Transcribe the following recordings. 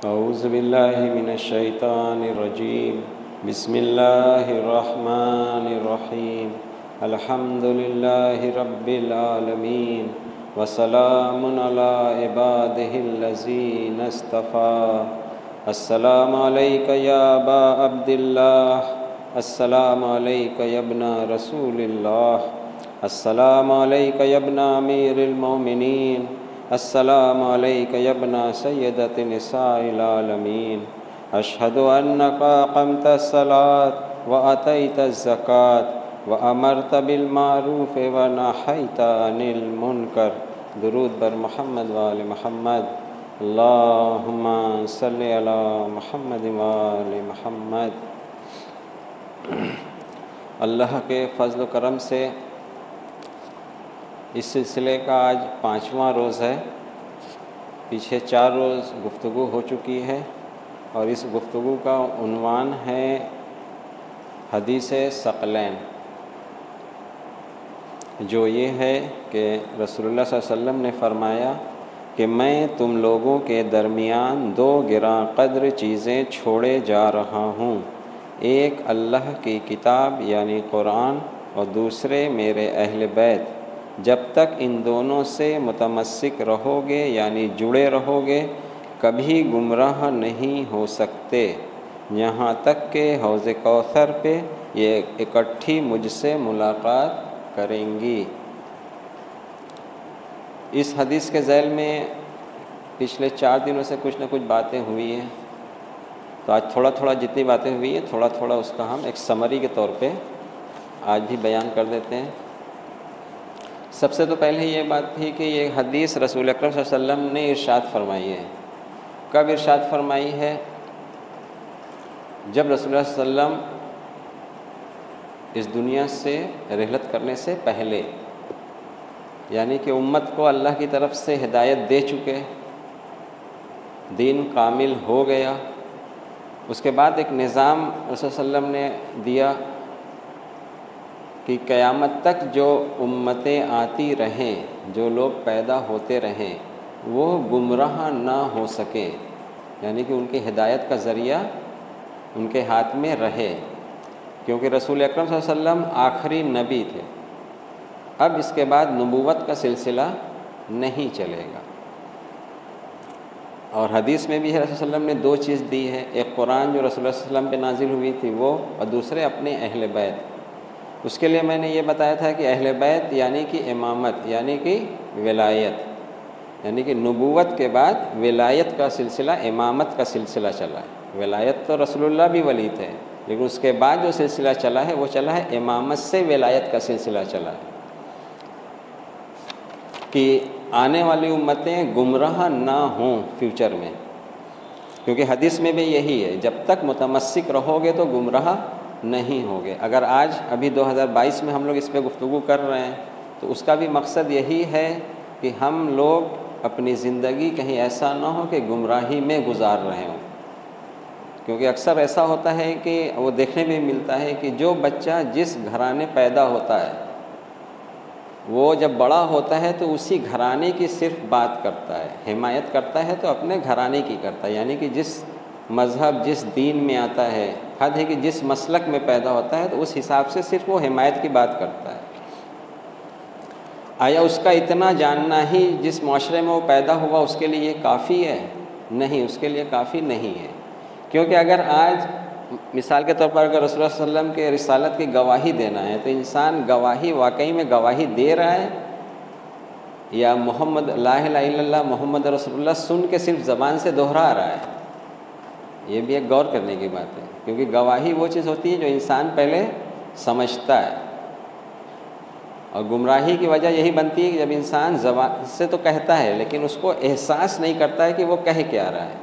اعوذ باللہ من الشیطان الرجیم بسم اللہ الرحمن الرحیم الحمد للہ رب العالمین وسلام علی عبادہ الذین اصطفیٰ السلام علیک یا ابا عبداللہ السلام علیک یا ابن رسول اللہ السلام علیک یا ابن امیر المؤمنین السلام علیک یا ابن سیدۃ نساء العالمین اشہد انک اقمت الصلاۃ واتیت الزکاۃ وامرت بالمعروف ونہیت عن المنکر۔ درود بر محمد وآل محمد۔ اللہم صلی علی محمد وآل محمد۔ اللہ کے فضل و کرم سے اس سلسلے کا آج 5واں روز ہے۔ پیچھے 4 روز گفتگو ہو چکی ہے اور اس گفتگو کا عنوان ہے حدیث ثقلین، جو یہ ہے کہ رسول اللہ صلی اللہ علیہ وسلم نے فرمایا کہ میں تم لوگوں کے درمیان 2 گراں قدر چیزیں چھوڑے جا رہا ہوں، ایک اللہ کی کتاب یعنی قرآن اور دوسرے میرے اہل بیت۔ جب تک ان دونوں سے متمسک رہو گے یعنی جڑے رہو گے کبھی گمراہ نہیں ہو سکتے، یہاں تک کہ حوض کوثر پہ یہ اکٹھی مجھ سے ملاقات کریں گی۔ اس حدیث کے ذیل میں پچھلے 4 دنوں سے کچھ نہ کچھ باتیں ہوئی ہیں، تو آج تھوڑا جتنی باتیں ہوئی ہیں تھوڑا اس کا ہم ایک سمری کے طور پہ آج بھی بیان کر دیتے ہیں۔ سب سے تو پہلے یہ بات تھی کہ یہ حدیث رسول اکرم صلی اللہ علیہ وسلم نے ارشاد فرمائی ہے۔ کب ارشاد فرمائی ہے؟ جب رسول اللہ صلی اللہ علیہ وسلم اس دنیا سے رحلت کرنے سے پہلے، یعنی کہ امت کو اللہ کی طرف سے ہدایت دے چکے، دین کامل ہو گیا، اس کے بعد ایک نظام رسول صلی اللہ علیہ وسلم نے دیا کہ قیامت تک جو امتیں آتی رہیں، جو لوگ پیدا ہوتے رہیں، وہ گمراہ نہ ہو سکیں، یعنی کہ ان کی ہدایت کا ذریعہ ان کے ہاتھ میں رہے، کیونکہ رسول اکرم صلی اللہ علیہ وسلم آخری نبی تھے۔ اب اس کے بعد نبوت کا سلسلہ نہیں چلے گا، اور حدیث میں بھی رسول صلی اللہ علیہ وسلم نے 2 چیز دی ہے، ایک قرآن جو رسول اللہ صلی اللہ علیہ وسلم پہ نازل ہوئی تھی وہ، اور دوسرے اپنے اہل بیت۔ اس کے لیے میں نے یہ بتایا تھا کہ اہل بیت یعنی کہ امامت، یعنی کہ ولایت، یعنی کہ نبوت کے بعد ولایت کا سلسلہ، امامت کا سلسلہ چلا ہے۔ ولایت تو رسول اللہ بھی ولی تھے، لیکن اس کے بعد جو سلسلہ چلا ہے وہ چلا ہے امامت سے ولایت کا سلسلہ چلا ہے، کہ آنے والی امتیں گمراہ نہ ہوں فیوچر میں، کیونکہ حدیث میں بھی یہی ہے، جب تک متمسک رہو گے تو گمراہ نہیں ہوگے۔ اگر آج ابھی 2022 میں ہم لوگ اس پہ گفتگو کر رہے ہیں تو اس کا بھی مقصد یہی ہے کہ ہم لوگ اپنی زندگی کہیں ایسا نہ ہو کہ گمراہی میں گزار رہے ہوں، کیونکہ اکثر ایسا ہوتا ہے کہ وہ دیکھنے میں ملتا ہے کہ جو بچہ جس گھرانے پیدا ہوتا ہے وہ جب بڑا ہوتا ہے تو اسی گھرانے کی صرف بات کرتا ہے، حمایت کرتا ہے تو اپنے گھرانے کی کرتا ہے، یعنی کہ جس مذہب جس دین میں آتا ہے، حد ہے کہ جس مسلک میں پیدا ہوتا ہے تو اس حساب سے صرف وہ حمایت کی بات کرتا ہے۔ آیا اس کا اتنا جاننا ہی جس معاشرے میں وہ پیدا ہوا اس کے لیے یہ کافی ہے؟ نہیں، اس کے لیے کافی نہیں ہے، کیونکہ اگر آج مثال کے طور پر اگر رسول اللہ صلی اللہ علیہ وسلم کے رسالت کی گواہی دینا ہے تو انسان گواہی واقعی میں گواہی دے رہا ہے یا محمد لا الہ الا اللہ محمد رسول اللہ سن کے صرف زبان سے دہرا رہا ہے؟ یہ بھی ایک غور کرنے کی بات ہے، کیونکہ گواہی وہ چیز ہوتی ہے جو انسان پہلے سمجھتا ہے، اور گمراہی کی وجہ یہی بنتی ہے کہ جب انسان زبان سے تو کہتا ہے لیکن اس کو احساس نہیں کرتا ہے کہ وہ کہہ کیا رہا ہے۔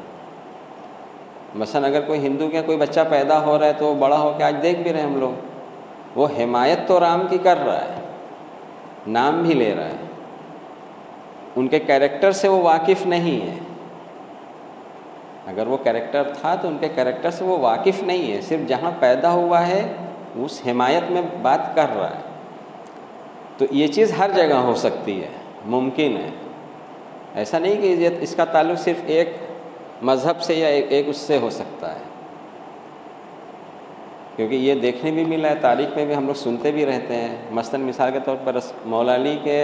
مثلا اگر کوئی ہندو کا کوئی بچہ پیدا ہو رہا ہے تو وہ بڑا ہو کے آج دیکھ بھی رہے ہیں ہم لوگ، وہ حمایت تو رام کی کر رہا ہے، نام بھی لے رہا ہے، ان کے کیریکٹر سے وہ واقف نہیں ہے۔ اگر وہ کیریکٹر تھا تو ان کے کیریکٹر سے وہ واقف نہیں ہے، صرف جہاں پیدا ہوا ہے اس حمایت میں بات کر رہا ہے۔ تو یہ چیز ہر جگہ ہو سکتی ہے، ممکن ہے، ایسا نہیں کہ اس کا تعلق صرف ایک مذہب سے یا ایک اس سے ہو سکتا ہے، کیونکہ یہ دیکھنے بھی ملا ہے، تاریخ میں بھی ہم لوگ سنتے بھی رہتے ہیں۔ مثلاً مثال کے طور پر مولا علی کے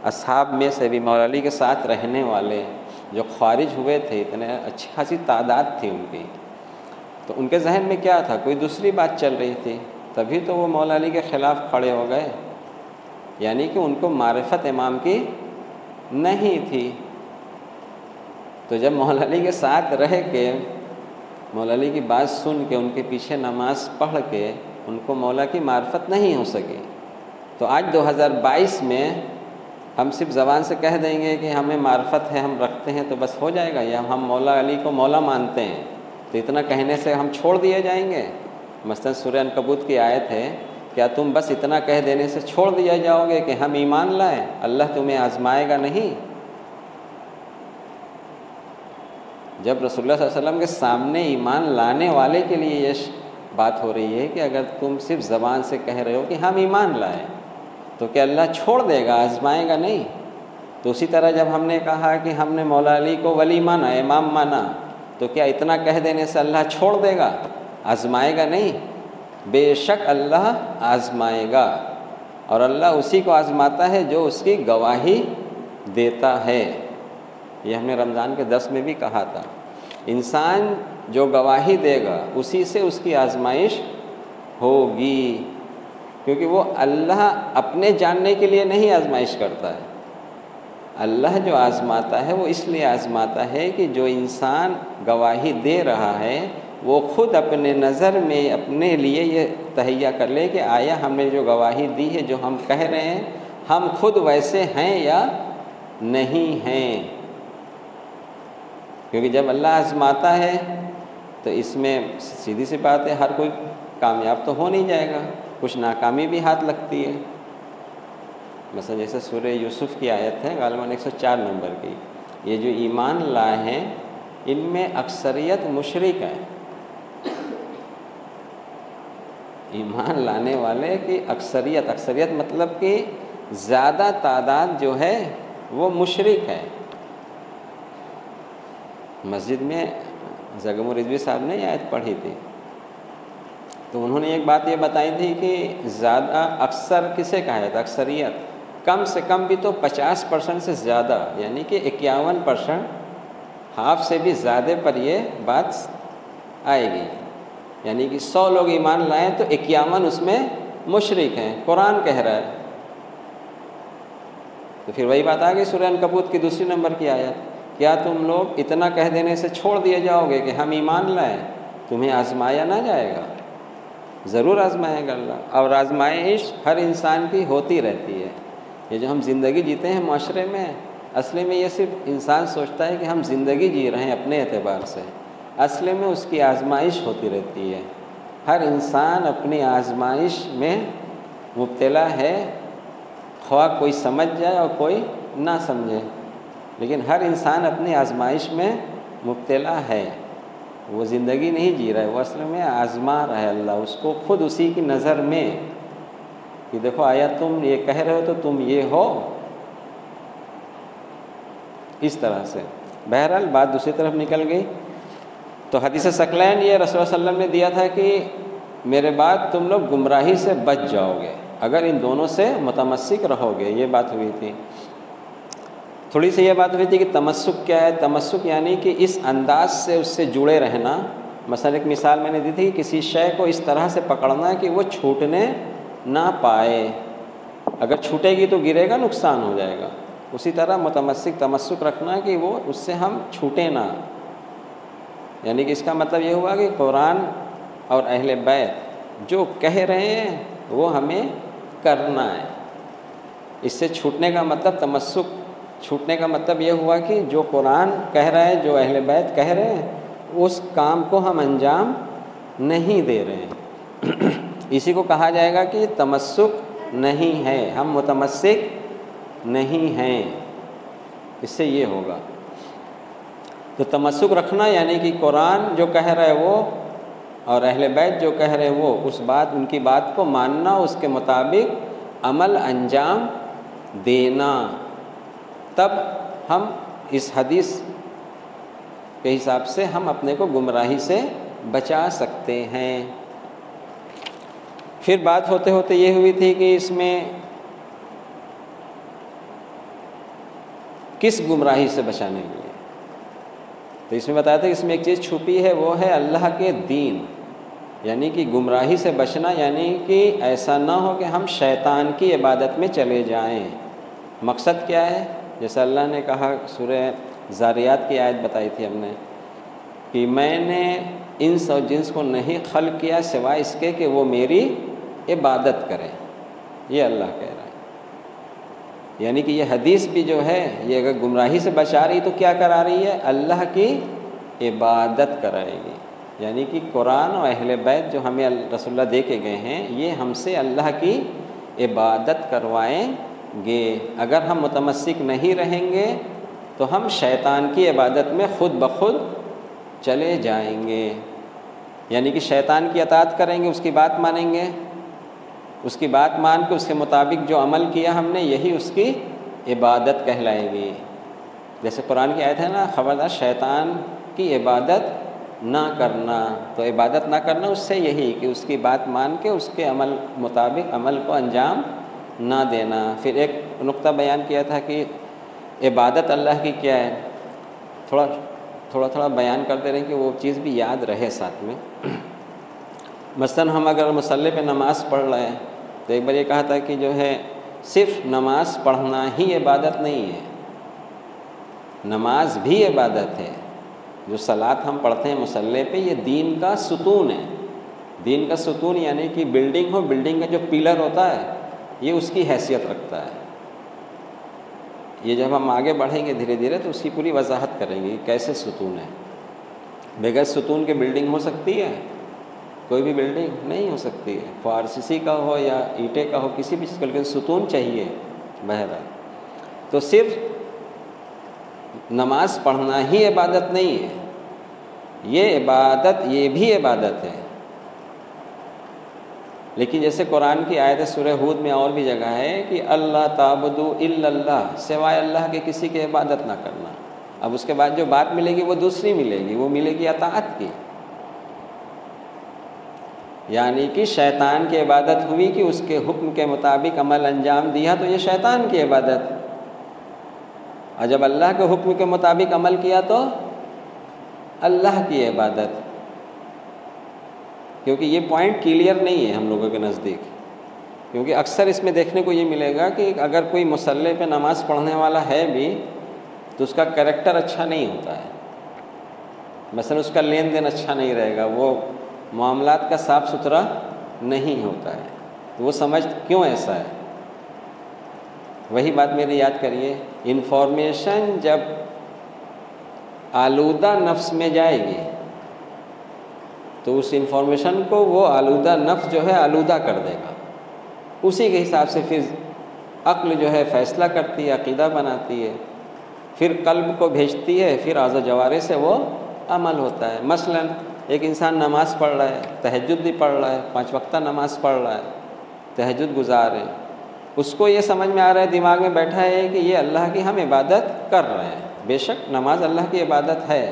اصحاب میں سے بھی، مولا علی کے ساتھ رہنے والے جو خارج ہوئے تھے، اتنے اچھی خاصی تعداد تھی ان کی، تو ان کے ذہن میں کیا تھا؟ کوئی دوسری بات چل رہی تھی، تبھی تو وہ مولا علی کے خلاف کھڑے ہو گئے، یعنی کہ ان کو معرفت امام کی نہیں تھی۔ تو جب مولا علی کے ساتھ رہ کے، مولا علی کی بات سن کے، ان کے پیچھے نماز پڑھ کے ان کو مولا کی معرفت نہیں ہو سکی، تو آج 2022 میں ہم صرف زبان سے کہہ دیں گے کہ ہمیں معرفت ہے، ہم رکھتے ہیں، تو بس ہو جائے گا، یا ہم مولا علی کو مولا مانتے ہیں، تو اتنا کہنے سے ہم چھوڑ دیے جائیں گے؟ مثلا سورہ عنکبوت کی آیت ہے، کیا تم بس اتنا کہہ دینے سے چھوڑ دیا جاؤ گے کہ ہم ایمان لائیں، اللہ تمہیں آزمائے گا نہیں؟ جب رسول اللہ صلی اللہ علیہ وسلم کے سامنے ایمان لانے والے کے لیے یہ بات ہو رہی ہے کہ اگر تم صرف زبان سے کہہ رہے ہو کہ ہم ایمان لائیں، تو کیا اللہ چھوڑ دے گا، آزمائے گا نہیں؟ تو اسی طرح جب ہم نے کہا کہ ہم نے مولا علی کو ولی مانا، امام مانا، تو کیا اتنا کہہ دینے سے اللہ چھوڑ دے گا، آزمائے گا نہیں؟ بے شک اللہ آزمائے گا، اور اللہ اسی کو آزماتا ہے جو اس کی گواہی دیتا ہے۔ یہ ہم نے رمضان کے درس میں بھی کہا تھا، انسان جو گواہی دے گا اسی سے اس کی آزمائش ہوگی، کیونکہ وہ اللہ اپنے جاننے کے لیے نہیں آزمائش کرتا ہے، اللہ جو آزماتا ہے وہ اس لیے آزماتا ہے کہ جو انسان گواہی دے رہا ہے وہ خود اپنے نظر میں اپنے لیے یہ تہیہ کر لے کہ آیا ہم نے جو گواہی دی ہے، جو ہم کہہ رہے ہیں، ہم خود ویسے ہیں یا نہیں ہیں۔ کیونکہ جب اللہ آزماتا ہے تو اس میں سیدھی سی بات ہے، ہر کوئی کامیاب تو ہو نہیں جائے گا، کچھ ناکامی بھی ہاتھ لگتی ہے۔ مثلا جیسے سورہ یوسف کی آیت ہے غالباً 104 نمبر کی، یہ جو ایمان لائے ہیں ان میں اکثریت مشرک ہیں، ایمان لانے والے کی اکثریت مطلب کہ زیادہ تعداد جو ہے وہ مشرک ہے۔ مسجد میں زگم رضوی صاحب نے یہ آیت پڑھی تھی، تو انہوں نے ایک بات یہ بتائی تھی کہ زیادہ اکثر کسے کہا جاتا ہے؟ اکثریت، کم سے کم بھی تو 50% سے زیادہ، یعنی کہ 51%، ہاف سے بھی زیادہ پر یہ بات آئے گی، یعنی کہ 100 لوگ ایمان لائیں تو 51 اس میں مشرک ہیں، قرآن کہہ رہا ہے۔ تو پھر وہی بات آ گئی سورہ عنکبوت کی 2 نمبر کی آیت، کیا تم لوگ اتنا کہہ دینے سے چھوڑ دیے جاؤ گے کہ ہم ایمان لائیں؟ تمہیں آزمایا نہ جائے گا، ضرور آزمائے گا اللہ، اور آزمائش ہر انسان کی ہوتی رہتی ہے۔ یہ جو ہم زندگی جیتے ہیں معاشرے میں، اصل میں یہ صرف انسان سوچتا ہے کہ ہم زندگی جی رہے ہیں اپنے اعتبار سے، اصل میں اس کی آزمائش ہوتی رہتی ہے۔ ہر انسان اپنی آزمائش میں مبتلا ہے، خواہ کوئی سمجھ جائے اور کوئی نہ سمجھے، لیکن ہر انسان اپنی آزمائش میں مبتلا ہے، وہ زندگی نہیں جی رہا ہے، وہ اصل میں آزما رہا ہے اللہ اس کو خود اسی کی نظر میں، کہ دیکھو آیا تم یہ کہہ رہے ہو تو تم یہ ہو، اس طرح سے۔ بہرحال بات دوسری طرف نکل گئی، تو حدیث ثقلین یہ رسول اللہ صلی اللہ علیہ وسلم نے دیا تھا کہ میرے بعد تم لوگ گمراہی سے بچ جاؤ گے اگر ان دونوں سے متمسک رہو گے، یہ بات ہوئی تھی۔ تھوڑی سی یہ بات ہوئی تھی کہ تمسک کیا ہے؟ تمسک یعنی کہ اس انداز سے اس سے جڑے رہنا۔ مثلا ایک مثال میں نے دی تھی، کسی شے کو اس طرح سے پکڑنا کہ وہ چھوٹنے نہ پائے، اگر چھوٹے گی تو گرے گا، نقصان ہو جائے گا۔ اسی طرح تمسک رکھنا کہ وہ اس سے ہم چھوٹے نہ، یعنی کہ اس کا مطلب یہ ہوا کہ قرآن اور اہل بیت جو کہہ رہے ہیں وہ ہمیں کرنا ہے۔ اس سے چھوٹنے کا مطلب چھوٹنے کا مطلب یہ ہوا کہ جو قرآن کہہ رہا ہے، جو اہل بیت کہہ رہے ہیں، اس کام کو ہم انجام نہیں دے رہے ہیں، اسی کو کہا جائے گا کہ تمسک نہیں ہے، ہم متمسک نہیں ہیں، اس سے یہ ہوگا۔ تو تمسک رکھنا یعنی کہ قرآن جو کہہ رہا ہے وہ، اور اہل بیت جو کہہ رہے ہیں وہ، ان کی بات کو ماننا، اس کے مطابق عمل انجام دینا، تب ہم اس حدیث کے حساب سے ہم اپنے کو گمراہی سے بچا سکتے ہیں۔ پھر بات ہوتے ہوتے یہ ہوئی تھی کہ اس میں کس گمراہی سے بچانے کے لیے، تو اس میں بتایا تھا کہ اس میں ایک چیز چھپی ہے، وہ ہے اللہ کے دین، یعنی کہ گمراہی سے بچنا، یعنی کہ ایسا نہ ہو کہ ہم شیطان کی عبادت میں چلے جائیں۔ مقصد کیا ہے؟ جیسا اللہ نے کہا، سورہ ذاریات کی آیت بتائی تھی ہم نے کہ میں نے انس اور جنس کو نہیں خلق کیا سوائے اس کے کہ وہ میری عبادت کریں، یہ اللہ کہہ رہا ہے۔ یعنی کہ یہ حدیث بھی جو ہے یہ اگر گمراہی سے بچا رہی تو کیا کرا رہی ہے؟ اللہ کی عبادت کرائے گی، یعنی کہ قرآن اور اہل بیت جو ہمیں رسول اللہ دے کے گئے ہیں یہ ہم سے اللہ کی عبادت کروائیں گے۔ اگر ہم متمسک نہیں رہیں گے تو ہم شیطان کی عبادت میں خود بخود چلے جائیں گے، یعنی کہ شیطان کی اطاعت کریں گے، اس کی بات مانیں گے، اس کی بات مان کے اس کے مطابق جو عمل کیا ہم نے یہی اس کی عبادت کہلائے گی۔ جیسے قرآن کی آیت ہے نا، خبردار شیطان کی عبادت نہ کرنا، تو عبادت نہ کرنا اس سے یہی کہ اس کی بات مان کے اس کے عمل مطابق عمل کو انجام نہ دینا۔ پھر ایک نقطہ بیان کیا تھا کہ عبادت اللہ کی کیا ہے، تھوڑا بیان کرتے رہیں کہ وہ چیز بھی یاد رہے ساتھ میں۔ مثلاً ہم اگر مصلی پہ نماز پڑھ رہے ہیں تو ایک بار یہ کہا تھا کہ جو ہے صرف نماز پڑھنا ہی عبادت نہیں ہے، نماز بھی عبادت ہے۔ جو صلاۃ ہم پڑھتے ہیں مصلی پہ یہ دین کا ستون ہے، دین کا ستون یعنی کہ بلڈنگ ہو، بلڈنگ کا جو پیلر ہوتا ہے یہ اس کی حیثیت رکھتا ہے۔ یہ جب ہم آگے بڑھیں گے دھیرے دھیرے تو اس کی پوری وضاحت کریں گے کہ کیسے ستون ہے۔ بغیر ستون کے بلڈنگ ہو سکتی ہے؟ کوئی بھی بلڈنگ نہیں ہو سکتی ہے، فارسی کا ہو یا اینٹے کا ہو، کسی بھی چیز کا، لیکن ستون چاہیے بہرحال۔ تو صرف نماز پڑھنا ہی عبادت نہیں ہے، یہ عبادت، یہ بھی عبادت ہے۔ لیکن جیسے قرآن کی آیت سورہ ہود میں اور بھی جگہ ہے کہ اللہ تعبدوا الا اللہ، سوائے اللہ کے کسی کی عبادت نہ کرنا۔ اب اس کے بعد جو بات ملے گی وہ دوسری ملے گی، وہ ملے گی اطاعت کی، یعنی کہ شیطان کی عبادت ہوئی کہ اس کے حکم کے مطابق عمل انجام دیا تو یہ شیطان کی عبادت، اور جب اللہ کے حکم کے مطابق عمل کیا تو اللہ کی عبادت۔ کیونکہ یہ پوائنٹ کلیئر نہیں ہے ہم لوگوں کے نزدیک، کیونکہ اکثر اس میں دیکھنے کو یہ ملے گا کہ اگر کوئی مصلی پہ نماز پڑھنے والا ہے بھی تو اس کا کریکٹر اچھا نہیں ہوتا ہے، مثلا اس کا لین دین اچھا نہیں رہے گا، وہ معاملات کا صاف ستھرا نہیں ہوتا ہے، تو وہ سمجھ کیوں ایسا ہے؟ وہی بات میری یاد کریے، انفارمیشن جب آلودہ نفس میں جائے گی تو اس انفارمیشن کو وہ آلودہ نفس جو ہے آلودہ کر دے گا، اسی کے حساب سے پھر عقل جو ہے فیصلہ کرتی ہے، عقیدہ بناتی ہے، پھر قلب کو بھیجتی ہے، پھر اعضاء جوارح سے وہ عمل ہوتا ہے۔ مثلاً ایک انسان نماز پڑھ رہا ہے، تہجد بھی پڑھ رہا ہے، 5 وقتہ نماز پڑھ رہا ہے، تہجد گزار ہے، اس کو یہ سمجھ میں آ رہا ہے، دماغ میں بیٹھا ہے کہ یہ اللہ کی ہم عبادت کر رہے ہیں، بے شک نماز اللہ کی عبادت ہے،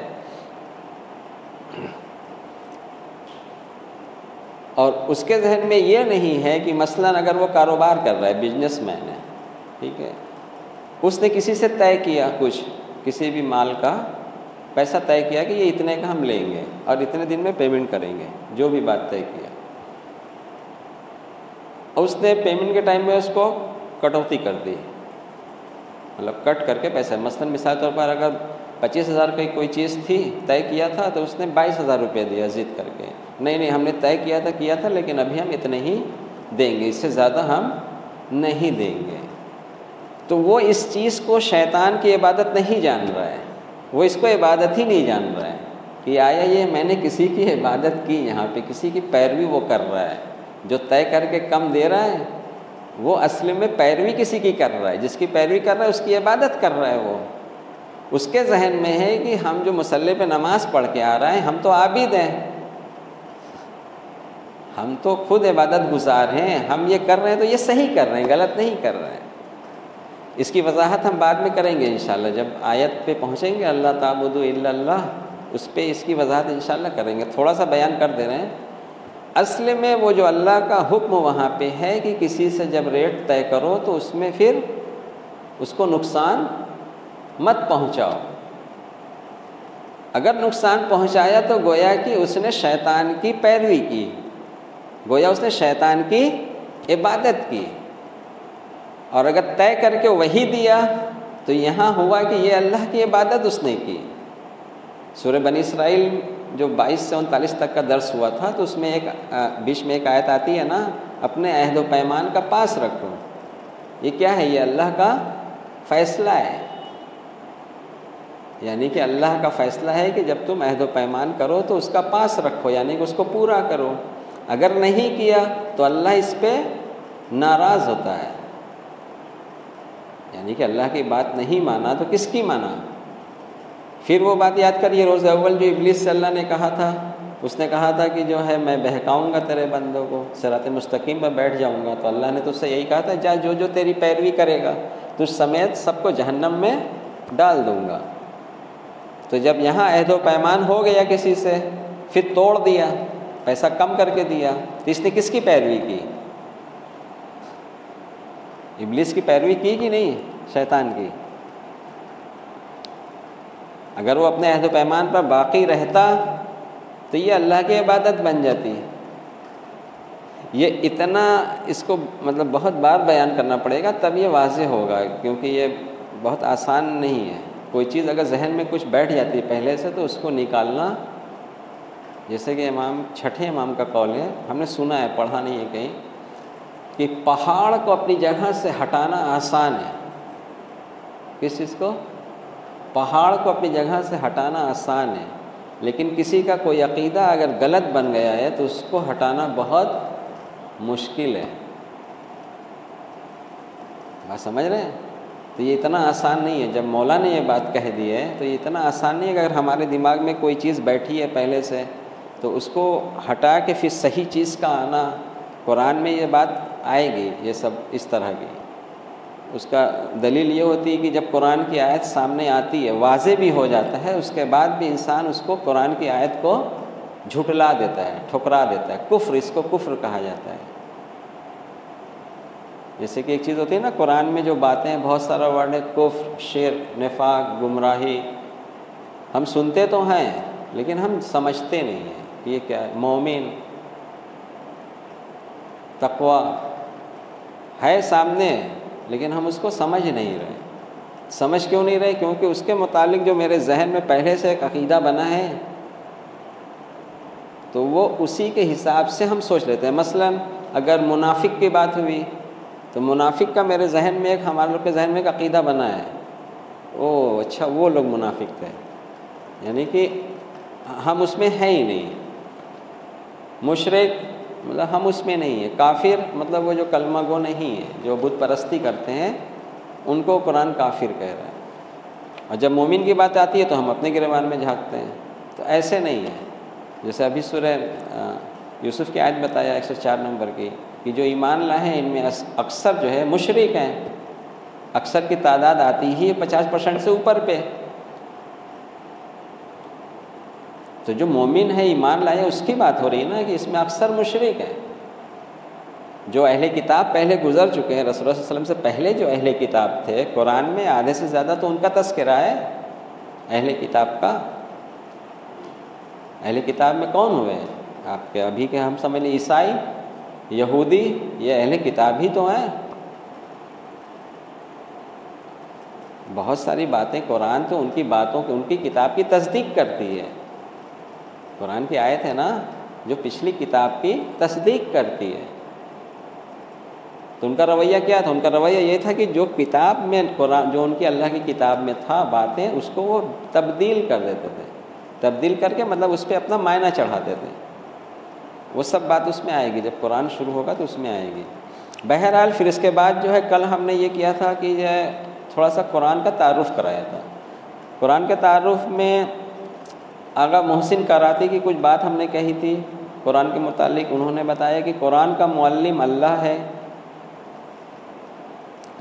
اور اس کے ذہن میں یہ نہیں ہے کہ مثلاً اگر وہ کاروبار کر رہا ہے، بزنس مین ہے، ٹھیک ہے، اس نے کسی سے طے کیا کچھ، کسی بھی مال کا پیسہ طے کیا کہ یہ اتنے کا ہم لیں گے اور اتنے دن میں پیمنٹ کریں گے، جو بھی بات طے کیا، اور اس نے پیمنٹ کے ٹائم میں اس کو کٹوتی کر دی، مطلب کٹ کر کے پیسہ، مثلاً مثال طور پر اگر 25,000 کی کوئی چیز تھی، طے کیا تھا تو اس نے 22,000 روپے دیا ضد کر کے، نہیں ہم نے طے کیا تھا لیکن ابھی ہم اتنے ہی دیں گے، اس سے زیادہ ہم نہیں دیں گے۔ تو وہ اس چیز کو شیطان کی عبادت نہیں جان رہا ہے، وہ اس کو عبادت ہی نہیں جان رہا ہے کہ آیا یہ میں نے کسی کی عبادت کی، یہاں پہ کسی کی پیروی وہ کر رہا ہے، جو طے کر کے کم دے رہا ہے وہ اصل میں پیروی کسی کی کر رہا ہے، جس کی پیروی کر رہا ہے اس کی عبادت کر رہا ہے، وہ اس کے ذہن میں ہے کہ ہم جو مصلی پہ نماز پڑھ کے آ رہے ہیں ہم تو عابد ہیں، ہم تو خود عبادت گزار ہیں، ہم یہ کر رہے ہیں تو یہ صحیح کر رہے ہیں، غلط نہیں کر رہے ہیں۔ اس کی وضاحت ہم بعد میں کریں گے انشاءاللہ، جب آیت پہ پہنچیں گے اللہ تعبدوا الا اللہ، اس پہ اس کی وضاحت انشاءاللہ کریں گے، تھوڑا سا بیان کر دے رہے ہیں۔ اصل میں وہ جو اللہ کا حکم وہاں پہ ہے کہ کسی سے جب ریٹ طے کرو تو اس میں پھر اس کو نقصان مت پہنچاؤ۔ اگر نقصان پہنچایا تو گویا کہ اس نے شیطان کی پیروی کی، گویا اس نے شیطان کی عبادت کی۔ اور اگر طے کر کے وہی دیا تو یہاں ہوا کہ یہ اللہ کی عبادت اس نے کی۔ سورہ بنی اسرائیل جو 22 سے 39 تک کا درس ہوا تھا، تو اس میں ایک بیچ میں ایک آیت آتی ہے نا، اپنے عہد و پیمان کا پاس رکھو۔ یہ کیا ہے؟ یہ اللہ کا فیصلہ ہے، یعنی کہ اللہ کا فیصلہ ہے کہ جب تم عہد و پیمان کرو تو اس کا پاس رکھو، یعنی کہ اس کو پورا کرو۔ اگر نہیں کیا تو اللہ اس پہ ناراض ہوتا ہے، یعنی کہ اللہ کی بات نہیں مانا تو کس کی مانا؟ پھر وہ بات یاد کریے، روز اول جو ابلیس سے اللہ نے کہا تھا، اس نے کہا تھا کہ جو ہے میں بہکاؤں گا تیرے بندوں کو، صراط مستقیم پر بیٹھ جاؤں گا، تو اللہ نے تو اس سے یہی کہا تھا جا جو تیری پیروی کرے گا تجھ سمیت سب کو جہنم میں ڈال دوں گا۔ تو جب یہاں عہد و پیمان ہو گیا کسی سے، پھر توڑ دیا، پیسہ کم کر کے دیا، تو اس نے کس کی پیروی کی؟ ابلیس کی پیروی کی کہ نہیں؟ شیطان کی۔ اگر وہ اپنے عہد و پیمان پر باقی رہتا تو یہ اللہ کی عبادت بن جاتی۔ یہ اتنا اس کو مطلب بہت بار بیان کرنا پڑے گا تب یہ واضح ہوگا، کیونکہ یہ بہت آسان نہیں ہے۔ کوئی چیز اگر ذہن میں کچھ بیٹھ جاتی ہے پہلے سے تو اس کو نکالنا، جیسے کہ چھٹے امام کا قول ہے، ہم نے سنا ہے، پڑھا نہیں ہے کہیں، کہ پہاڑ کو اپنی جگہ سے ہٹانا آسان ہے۔ کس چیز کو؟ پہاڑ کو اپنی جگہ سے ہٹانا آسان ہے، لیکن کسی کا کوئی عقیدہ اگر غلط بن گیا ہے تو اس کو ہٹانا بہت مشکل ہے۔ بات سمجھ رہے ہیں؟ تو یہ اتنا آسان نہیں ہے۔ جب مولا نے یہ بات کہہ دی ہے تو یہ اتنا آسان نہیں ہے کہ اگر ہمارے دماغ میں کوئی چیز بیٹھی ہے پہلے سے تو اس کو ہٹا کے پھر صحیح چیز کا آنا، قرآن میں یہ بات آئے گی، یہ سب اس طرح کی۔ اس کا دلیل یہ ہوتی ہے کہ جب قرآن کی آیت سامنے آتی ہے، واضح بھی ہو جاتا ہے، اس کے بعد بھی انسان اس کو قرآن کی آیت کو جھٹلا دیتا ہے، ٹھکرا دیتا ہے۔ کفر، اس کو کفر کہا جاتا ہے۔ جیسے کہ ایک چیز ہوتی ہے نا، قرآن میں جو باتیں بہت سارا ورڈ ہے، کفر، شرک، نفاق، گمراہی، ہم سنتے تو ہیں لیکن ہم سمجھتے نہیں ہیں کہ یہ کیا ہے۔ مومن، تقویٰ ہے سامنے لیکن ہم اس کو سمجھ نہیں رہے۔ سمجھ کیوں نہیں رہے؟ کیونکہ اس کے متعلق جو میرے ذہن میں پہلے سے ایک عقیدہ بنا ہے تو وہ اسی کے حساب سے ہم سوچ لیتے ہیں۔ مثلا اگر منافق کی بات ہوئی تو منافق کا میرے ذہن میں ایک، ہمارے لوگ کے ذہن میں ایک عقیدہ بنا ہے، او اچھا وہ لوگ منافق تھے، یعنی کہ ہم اس میں ہیں ہی نہیں۔ مشرک مطلب ہم اس میں نہیں ہیں۔ کافر مطلب وہ جو کلمہ گو نہیں ہے، جو بت پرستی کرتے ہیں، ان کو قرآن کافر کہہ رہا ہے۔ اور جب مومن کی بات آتی ہے تو ہم اپنے گریبان میں جھانکتے ہیں۔ تو ایسے نہیں ہے۔ جیسے ابھی سورہ یوسف کی آیت بتایا 104 نمبر کی، کہ جو ایمان لائے ہیں ان میں اکثر جو ہے مشرک ہیں۔ اکثر کی تعداد آتی ہی 50% سے اوپر پہ۔ تو جو مومن ہے، ایمان لائے، اس کی بات ہو رہی ہے نا کہ اس میں اکثر مشرک ہیں۔ جو اہل کتاب پہلے گزر چکے ہیں، رسول اللہ صلی اللہ علیہ وسلم سے پہلے جو اہل کتاب تھے، قرآن میں آدھے سے زیادہ تو ان کا تذکرہ ہے اہل کتاب کا۔ اہل کتاب میں کون ہوئے ہیں آپ کے؟ ابھی کے ہم سمجھ لیں عیسائی، یہودی، یہ اہل کتاب ہی تو ہیں۔ بہت ساری باتیں قرآن تو ان کی باتوں کی، ان کی کتاب کی تصدیق کرتی ہے۔ قرآن کی آیت ہے نا جو پچھلی کتاب کی تصدیق کرتی ہے۔ تو ان کا رویہ کیا تھا؟ ان کا رویہ یہ تھا کہ جو کتاب میں قرآن، جو ان کی اللہ کی کتاب میں تھا باتیں، اس کو وہ تبدیل کر دیتے تھے۔ تبدیل کر کے مطلب اس پہ اپنا معنی چڑھاتے تھے۔ وہ سب بات اس میں آئے گی، جب قرآن شروع ہوگا تو اس میں آئے گی۔ بہرحال پھر اس کے بعد جو ہے کل ہم نے یہ کیا تھا کہ تھوڑا سا قرآن کا تعارف کرایا تھا۔ قرآن کے تعارف میں آغا محسن کراتی کی کچھ بات ہم نے کہی تھی قرآن کے متعلق۔ انہوں نے بتایا کہ قرآن کا معلم اللہ ہے،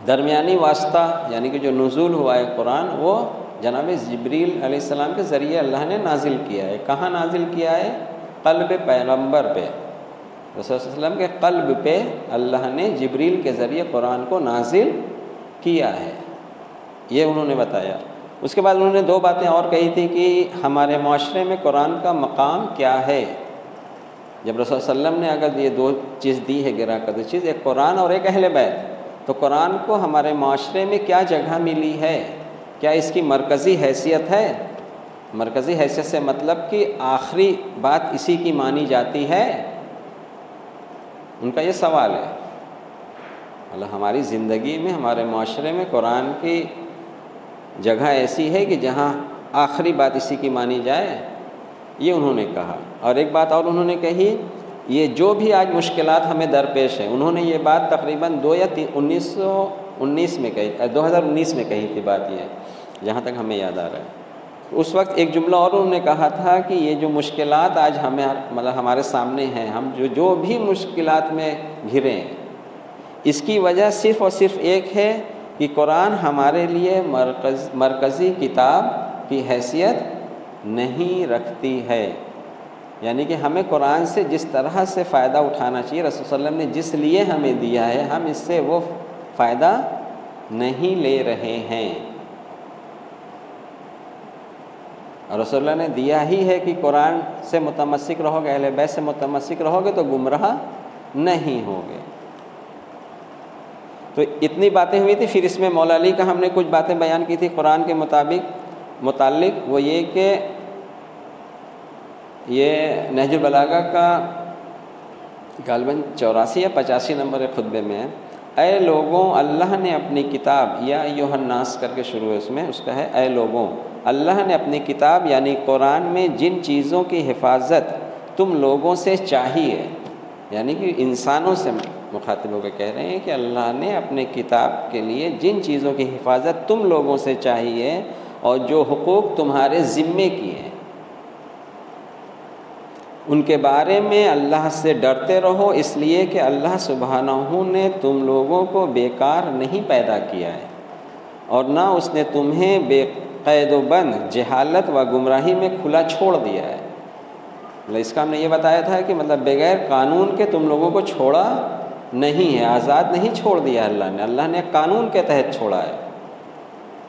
درمیانی واسطہ یعنی کہ جو نزول ہوا ہے قرآن وہ جناب جبریل علیہ السلام کے ذریعے اللہ نے نازل کیا ہے۔ کہاں نازل کیا ہے؟ قلب پیغمبر پہ، رسول صلی اللہ علیہ وسلم کے قلب پہ اللہ نے جبریل کے ذریعے قرآن کو نازل کیا ہے، یہ انہوں نے بتایا۔ اس کے بعد انہوں نے دو باتیں اور کہی تھی کہ ہمارے معاشرے میں قرآن کا مقام کیا ہے۔ جب رسول صلی اللہ علیہ وسلم نے اگر یہ دو چیز دی ہے گرا کر چیز، ایک قرآن اور ایک اہل بیت، تو قرآن کو ہمارے معاشرے میں کیا جگہ ملی ہے، کیا اس کی مرکزی حیثیت ہے؟ مرکزی حیثیت سے مطلب کہ آخری بات اسی کی مانی جاتی ہے، ان کا یہ سوال ہے۔ مطلب ہماری زندگی میں، ہمارے معاشرے میں قرآن کی جگہ ایسی ہے کہ جہاں آخری بات اسی کی مانی جائے، یہ انہوں نے کہا۔ اور ایک بات اور انہوں نے کہی، یہ جو بھی آج مشکلات ہمیں درپیش ہیں، انہوں نے یہ بات تقریباً 2019 میں کہی تھی بات، یہ جہاں تک ہمیں یاد آ رہا ہے۔ اس وقت ایک جملہ اور انہوں نے کہا تھا کہ یہ جو مشکلات آج ہمارے سامنے ہیں، ہم جو بھی مشکلات میں گھرے ہیں، اس کی وجہ صرف اور صرف ایک ہے کہ قرآن ہمارے لیے مرکزی کتاب کی حیثیت نہیں رکھتی ہے۔ یعنی کہ ہمیں قرآن سے جس طرح سے فائدہ اٹھانا چاہیے، رسول صلی اللہ علیہ وسلم نے جس لیے ہمیں دیا ہے، ہم اس سے وہ فائدہ نہیں لے رہے ہیں۔ اور رسول اللہ نے دیا ہی ہے کہ قرآن سے متمسک رہو گے، اہل بیت سے متمسک رہو گے تو گمراہ نہیں ہوگے۔ تو اتنی باتیں ہوئی تھی۔ پھر اس میں مولا علی کا ہم نے کچھ باتیں بیان کی تھی قرآن کے متعلق، وہ یہ کہ یہ نہج البلاغہ کا غالباً 84 یا 85 نمبر خطبے میں ہے، اے لوگوں اللہ نے اپنی کتاب، یا ایھا الناس کر کے شروع ہے، اس کا ہے اے لوگوں، اللہ نے اپنی کتاب یعنی قرآن میں جن چیزوں کی حفاظت تم لوگوں سے چاہیے، یعنی کہ انسانوں سے مخاطب ہو کے کہہ رہے ہیں کہ اللہ نے اپنے کتاب کے لیے جن چیزوں کی حفاظت تم لوگوں سے چاہیے اور جو حقوق تمہارے ذمے کی ہیں، ان کے بارے میں اللہ سے ڈرتے رہو، اس لیے کہ اللہ سبحانہ نے تم لوگوں کو بیکار نہیں پیدا کیا ہے، اور نہ اس نے تمہیں بے قید و بند جہالت و گمراہی میں کھلا چھوڑ دیا ہے۔ اس کا ہم نے یہ بتایا تھا کہ مطلب بغیر قانون کے تم لوگوں کو چھوڑا نہیں ہے، آزاد نہیں چھوڑ دیا اللہ نے قانون کے تحت چھوڑا ہے،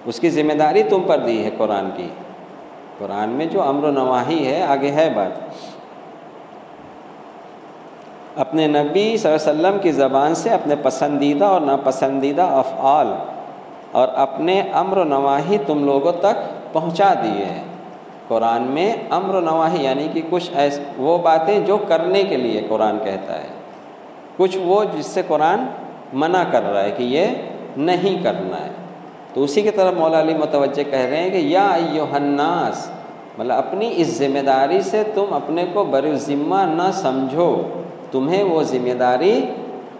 اس کی ذمہ داری تم پر دی ہے۔ قرآن میں جو امر و نواہی ہے، آگے ہے بات، اپنے نبی صلی اللہ علیہ وسلم کی زبان سے اپنے پسندیدہ اور ناپسندیدہ افعال اور اپنے امر و نواہی تم لوگوں تک پہنچا دیے ہیں۔ قرآن میں امر و نواہی یعنی کہ کچھ وہ باتیں جو کرنے کے لیے قرآن کہتا ہے، کچھ وہ جس سے قرآن منع کر رہا ہے کہ یہ نہیں کرنا ہے۔ تو اسی کی طرف مولا علی متوجہ کہہ رہے ہیں کہ یا ایھا الناس، مطلب اپنی اس ذمہ داری سے تم اپنے کو بر ذمہ نہ سمجھو، تمہیں وہ ذمہ داری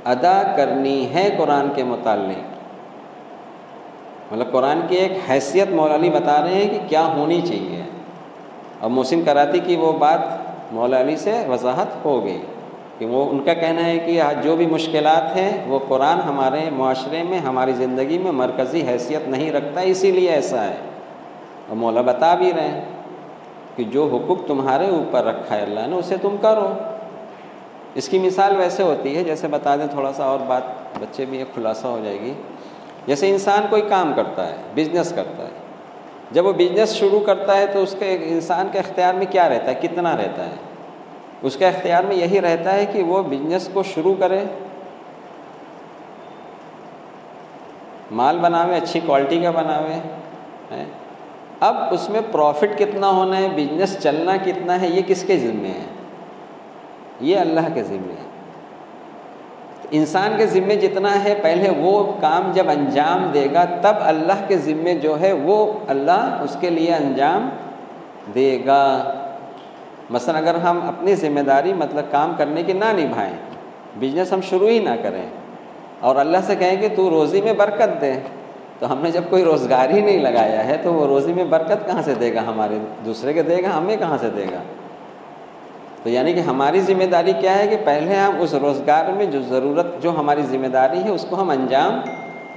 ادا کرنی ہے قرآن کے متعلق۔ مطلب قرآن کی ایک حیثیت مولا علی بتا رہے ہیں کہ کیا ہونی چاہیے، اور محسن کراتی کی وہ بات مولا علی سے وضاحت ہو گئی کہ وہ ان کا کہنا ہے کہ جو بھی مشکلات ہیں وہ قرآن ہمارے معاشرے میں، ہماری زندگی میں مرکزی حیثیت نہیں رکھتا، اسی لیے ایسا ہے۔ اور مولا بتا بھی رہے ہیں کہ جو حقوق تمہارے اوپر رکھا ہے اللہ نے، اسے تم کرو۔ اس کی مثال ویسے ہوتی ہے، جیسے بتا دیں تھوڑا سا اور بات، بچے بھی ایک خلاصہ ہو جائے گی۔ جیسے انسان کوئی کام کرتا ہے، بزنس کرتا ہے، جب وہ بزنس شروع کرتا ہے تو اس کے انسان کے اختیار میں کیا رہتا ہے، کتنا رہتا ہے؟ اس کے اختیار میں یہی رہتا ہے کہ وہ بزنس کو شروع کرے، مال بناوے، اچھی کوالٹی کا بناوے، اب اس میں پروفٹ کتنا ہونا ہے، بزنس چلنا کتنا ہے، یہ کس کے ذمے ہے؟ یہ اللہ کے ذمے ہے۔ انسان کے ذمے جتنا ہے، پہلے وہ کام جب انجام دے گا تب اللہ کے ذمے جو ہے وہ اللہ اس کے لیے انجام دے گا۔ مثلا اگر ہم اپنی ذمہ داری مطلب کام کرنے کی نہ نبھائیں، بزنس ہم شروع ہی نہ کریں اور اللہ سے کہیں کہ تو روزی میں برکت دے، تو ہم نے جب کوئی روزگار ہی نہیں لگایا ہے تو وہ روزی میں برکت کہاں سے دے گا؟ ہمارے دوسرے کے دے گا، ہمیں کہاں سے دے گا؟ تو یعنی کہ ہماری ذمہ داری کیا ہے کہ پہلے ہم اس روزگار میں جو ضرورت، جو ہماری ذمہ داری ہے اس کو ہم انجام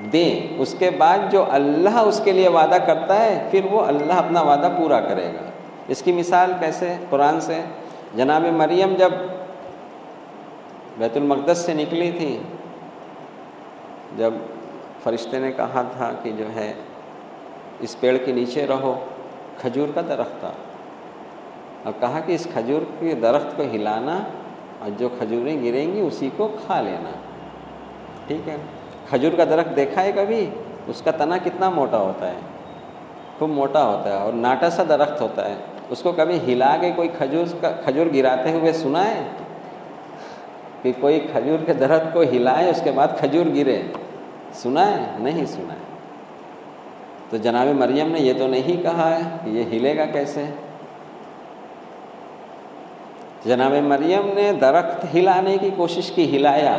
دیں، اس کے بعد جو اللہ اس کے لیے وعدہ کرتا ہے پھر وہ اللہ اپنا وعدہ پورا کرے گا۔ اس کی مثال کیسے؟ قرآن سے، جناب مریم جب بیت المقدس سے نکلی تھی، جب فرشتے نے کہا تھا کہ جو ہے اس پیڑ کے نیچے رہو، کھجور کا درخت تھا، اور کہا کہ اس کھجور کے درخت کو ہلانا اور جو کھجوریں گریں گی اسی کو کھا لینا، ٹھیک ہے؟ کھجور کا درخت دیکھا ہے کبھی؟ اس کا تنا کتنا موٹا ہوتا ہے، خوب موٹا ہوتا ہے اور ناٹا سا درخت ہوتا ہے، اس کو کبھی ہلا کے کوئی کھجور گراتے ہوئے سنا ہے کہ کوئی کھجور کے درخت کو ہلائے اس کے بعد کھجور گرے؟ سنا ہے؟ نہیں سنا ہے۔ تو جناب مریم نے یہ تو نہیں کہا ہے کہ یہ ہلے گا کیسے، جناب مریم نے درخت ہلانے کی کوشش کی، ہلایا،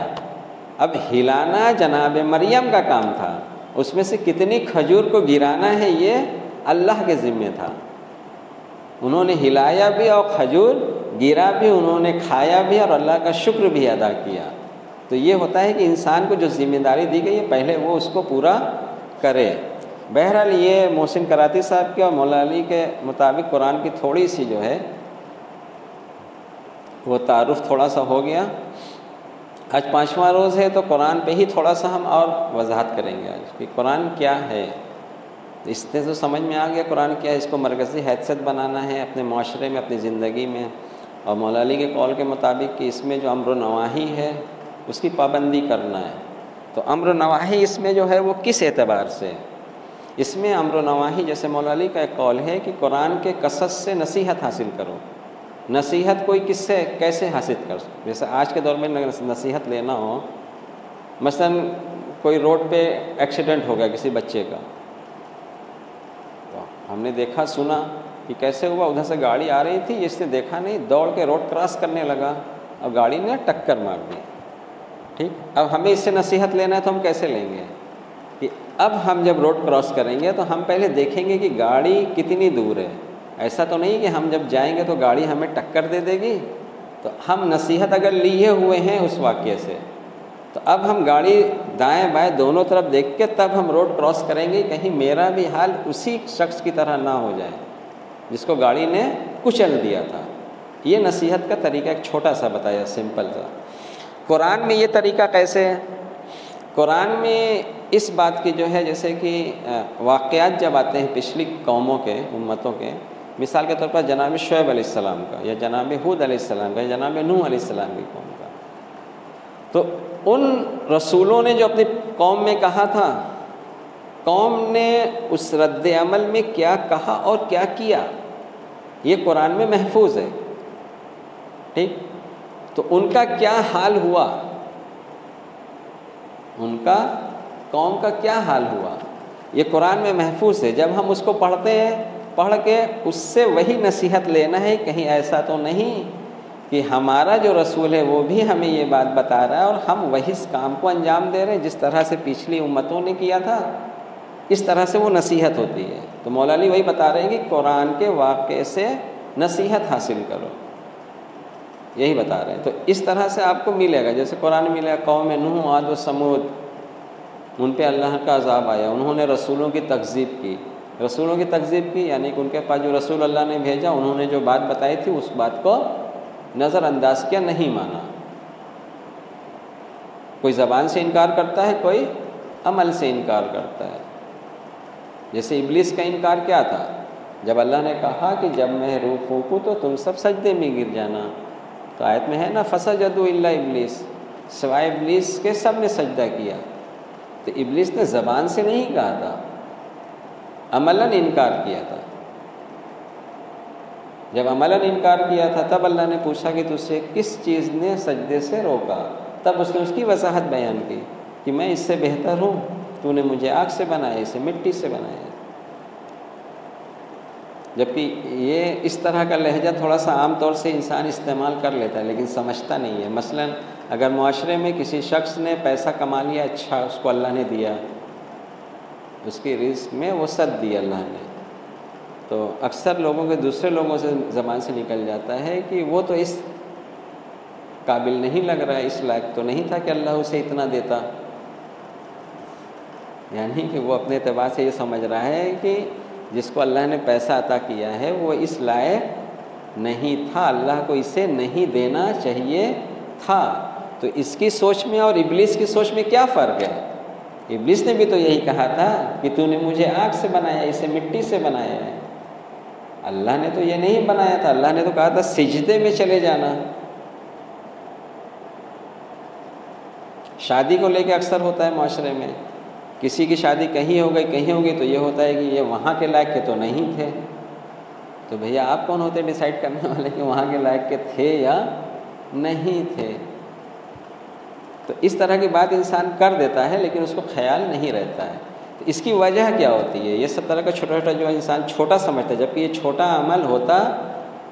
اب ہلانا جناب مریم کا کام تھا، اس میں سے کتنی کھجور کو گرانا ہے یہ اللہ کے ذمہ تھا۔ انہوں نے ہلایا بھی اور کھجور گرا بھی، انہوں نے کھایا بھی اور اللہ کا شکر بھی ادا کیا۔ تو یہ ہوتا ہے کہ انسان کو جو ذمہ داری دی گئی ہے پہلے وہ اس کو پورا کرے۔ بہرحال یہ محسن کراتی صاحب کے اور مولا علی کے مطابق قرآن کی تھوڑی سی جو ہے وہ تعارف تھوڑا سا ہو گیا۔ آج 5واں روز ہے تو قرآن پہ ہی تھوڑا سا ہم اور وضاحت کریں گے آج کہ قرآن کیا ہے۔ اس سے تو سمجھ میں آ گیا قرآن کیا ہے، اس کو مرکزی حیثیت بنانا ہے اپنے معاشرے میں، اپنی زندگی میں، اور مولا علی کے قول کے مطابق کہ اس میں جو امر و نواہی ہے اس کی پابندی کرنا ہے۔ تو امر و نواہی اس میں جو ہے وہ کس اعتبار سے؟ اس میں امر و نواہی جیسے مولا علی کا ایک قول ہے کہ قرآن کے قصص سے نصیحت حاصل کرو۔ نصیحت کوئی کس سے کیسے حاصل کر سکتے؟ جیسے آج کے دور میں نصیحت لینا ہو، مثلا کوئی روڈ پہ ایکسیڈنٹ ہو گیا کسی بچے کا، تو ہم نے دیکھا سنا کہ کیسے ہوا، ادھر سے گاڑی آ رہی تھی، اس نے دیکھا نہیں، دوڑ کے روڈ کراس کرنے لگا اور گاڑی نے ٹکر مار دی، ٹھیک؟ اب ہمیں اس سے نصیحت لینا ہے تو ہم کیسے لیں گے کہ اب ہم جب روڈ کراس کریں گے تو ہم پہلے دیکھیں گے کہ گاڑی کتنی دور ہے، ایسا تو نہیں کہ ہم جب جائیں گے تو گاڑی ہمیں ٹکر دے دے گی۔ تو ہم نصیحت اگر لیے ہوئے ہیں اس واقعے سے تو اب ہم گاڑی دائیں بائیں دونوں طرف دیکھ کے تب ہم روڈ کراس کریں گے، کہیں میرا بھی حال اسی شخص کی طرح نہ ہو جائے جس کو گاڑی نے کچل دیا تھا۔ یہ نصیحت کا طریقہ ایک چھوٹا سا بتایا، سمپل سا۔ قرآن میں یہ طریقہ کیسے ہے؟ قرآن میں اس بات کی جو ہے جیسے کہ واقعات جب آتے ہیں پچھلی قوموں کے، امتوں کے، مثال کے طور پر جناب شعیب علیہ السلام کا، یا جناب ہود علیہ السلام کا، یا جناب نوح علیہ السلام کی قوم کا، تو ان رسولوں نے جو اپنی قوم میں کہا تھا، قوم نے اس رد عمل میں کیا کہا اور کیا کیا، یہ قرآن میں محفوظ ہے، ٹھیک؟ تو ان کا کیا حال ہوا، ان کا قوم کا کیا حال ہوا، یہ قرآن میں محفوظ ہے۔ جب ہم اس کو پڑھتے ہیں، پڑھ کے اس سے وہی نصیحت لینا ہے، کہیں ایسا تو نہیں کہ ہمارا جو رسول ہے وہ بھی ہمیں یہ بات بتا رہا ہے اور ہم وہی اس کام کو انجام دے رہے ہیں جس طرح سے پچھلی امتوں نے کیا تھا، اس طرح سے وہ نصیحت ہوتی ہے۔ تو مولا علی وہی بتا رہے ہیں کہ قرآن کے واقعے سے نصیحت حاصل کرو، یہی بتا رہے ہیں۔ تو اس طرح سے آپ کو ملے گا، جیسے قرآن میں ملے قوم نوح، عاد و سمود، ان پہ اللہ کا عذاب آیا، انہوں نے رسولوں کی تکذیب کی۔ رسولوں کی تکذیب کی یعنی کہ ان کے پاس جو رسول اللہ نے بھیجا انہوں نے جو بات بتائی تھی اس بات کو نظر انداز کیا، نہیں مانا۔ کوئی زبان سے انکار کرتا ہے، کوئی عمل سے انکار کرتا ہے۔ جیسے ابلیس کا انکار کیا تھا، جب اللہ نے کہا کہ جب میں روح پھونکوں تو تم سب سجدے میں گر جانا، تو آیت میں ہے نا فسجدوا الا ابلیس، سوائے ابلیس کے سب نے سجدہ کیا۔ تو ابلیس نے زبان سے نہیں کہا تھا، عملاً انکار کیا تھا۔ جب عملاً انکار کیا تھا تب اللہ نے پوچھا کہ تجھے کس چیز نے سجدے سے روکا، تب اس نے اس کی وضاحت بیان کی کہ میں اس سے بہتر ہوں، تو نے مجھے آگ سے بنایا، اسے مٹی سے بنایا۔ جبکہ یہ اس طرح کا لہجہ تھوڑا سا عام طور سے انسان استعمال کر لیتا ہے لیکن سمجھتا نہیں ہے۔ مثلا اگر معاشرے میں کسی شخص نے پیسہ کما لیا، اچھا اس کو اللہ نے دیا، اس کی رزق میں وسعت دی اللہ نے، تو اکثر لوگوں کے دوسرے لوگوں سے زبان سے نکل جاتا ہے کہ وہ تو اس قابل نہیں لگ رہا ہے، اس لائق تو نہیں تھا کہ اللہ اسے اتنا دیتا۔ یعنی کہ وہ اپنے اعتبار سے یہ سمجھ رہا ہے کہ جس کو اللہ نے پیسہ عطا کیا ہے وہ اس لائق نہیں تھا، اللہ کو اسے نہیں دینا چاہیے تھا۔ تو اس کی سوچ میں اور ابلیس کی سوچ میں کیا فرق ہے؟ ابلیس نے بھی تو یہی کہا تھا کہ تو نے مجھے آگ سے بنایا، اسے مٹی سے بنایا ہے۔ اللہ نے تو یہ نہیں بنایا تھا، اللہ نے تو کہا تھا سجدے میں چلے جانا۔ شادی کو لے کے اکثر ہوتا ہے معاشرے میں، کسی کی شادی کہیں ہو گئی تو یہ ہوتا ہے کہ یہ وہاں کے لائق کے تو نہیں تھے۔ تو بھیا آپ کون ہوتے ڈیسائیڈ کرنے والے کہ وہاں کے لائق کے تھے یا نہیں تھے؟ تو اس طرح کی بات انسان کر دیتا ہے لیکن اس کو خیال نہیں رہتا ہے۔ تو اس کی وجہ کیا ہوتی ہے؟ یہ سب طرح کا چھوٹا چھوٹا جو انسان چھوٹا سمجھتا ہے، جبکہ یہ چھوٹا عمل ہوتا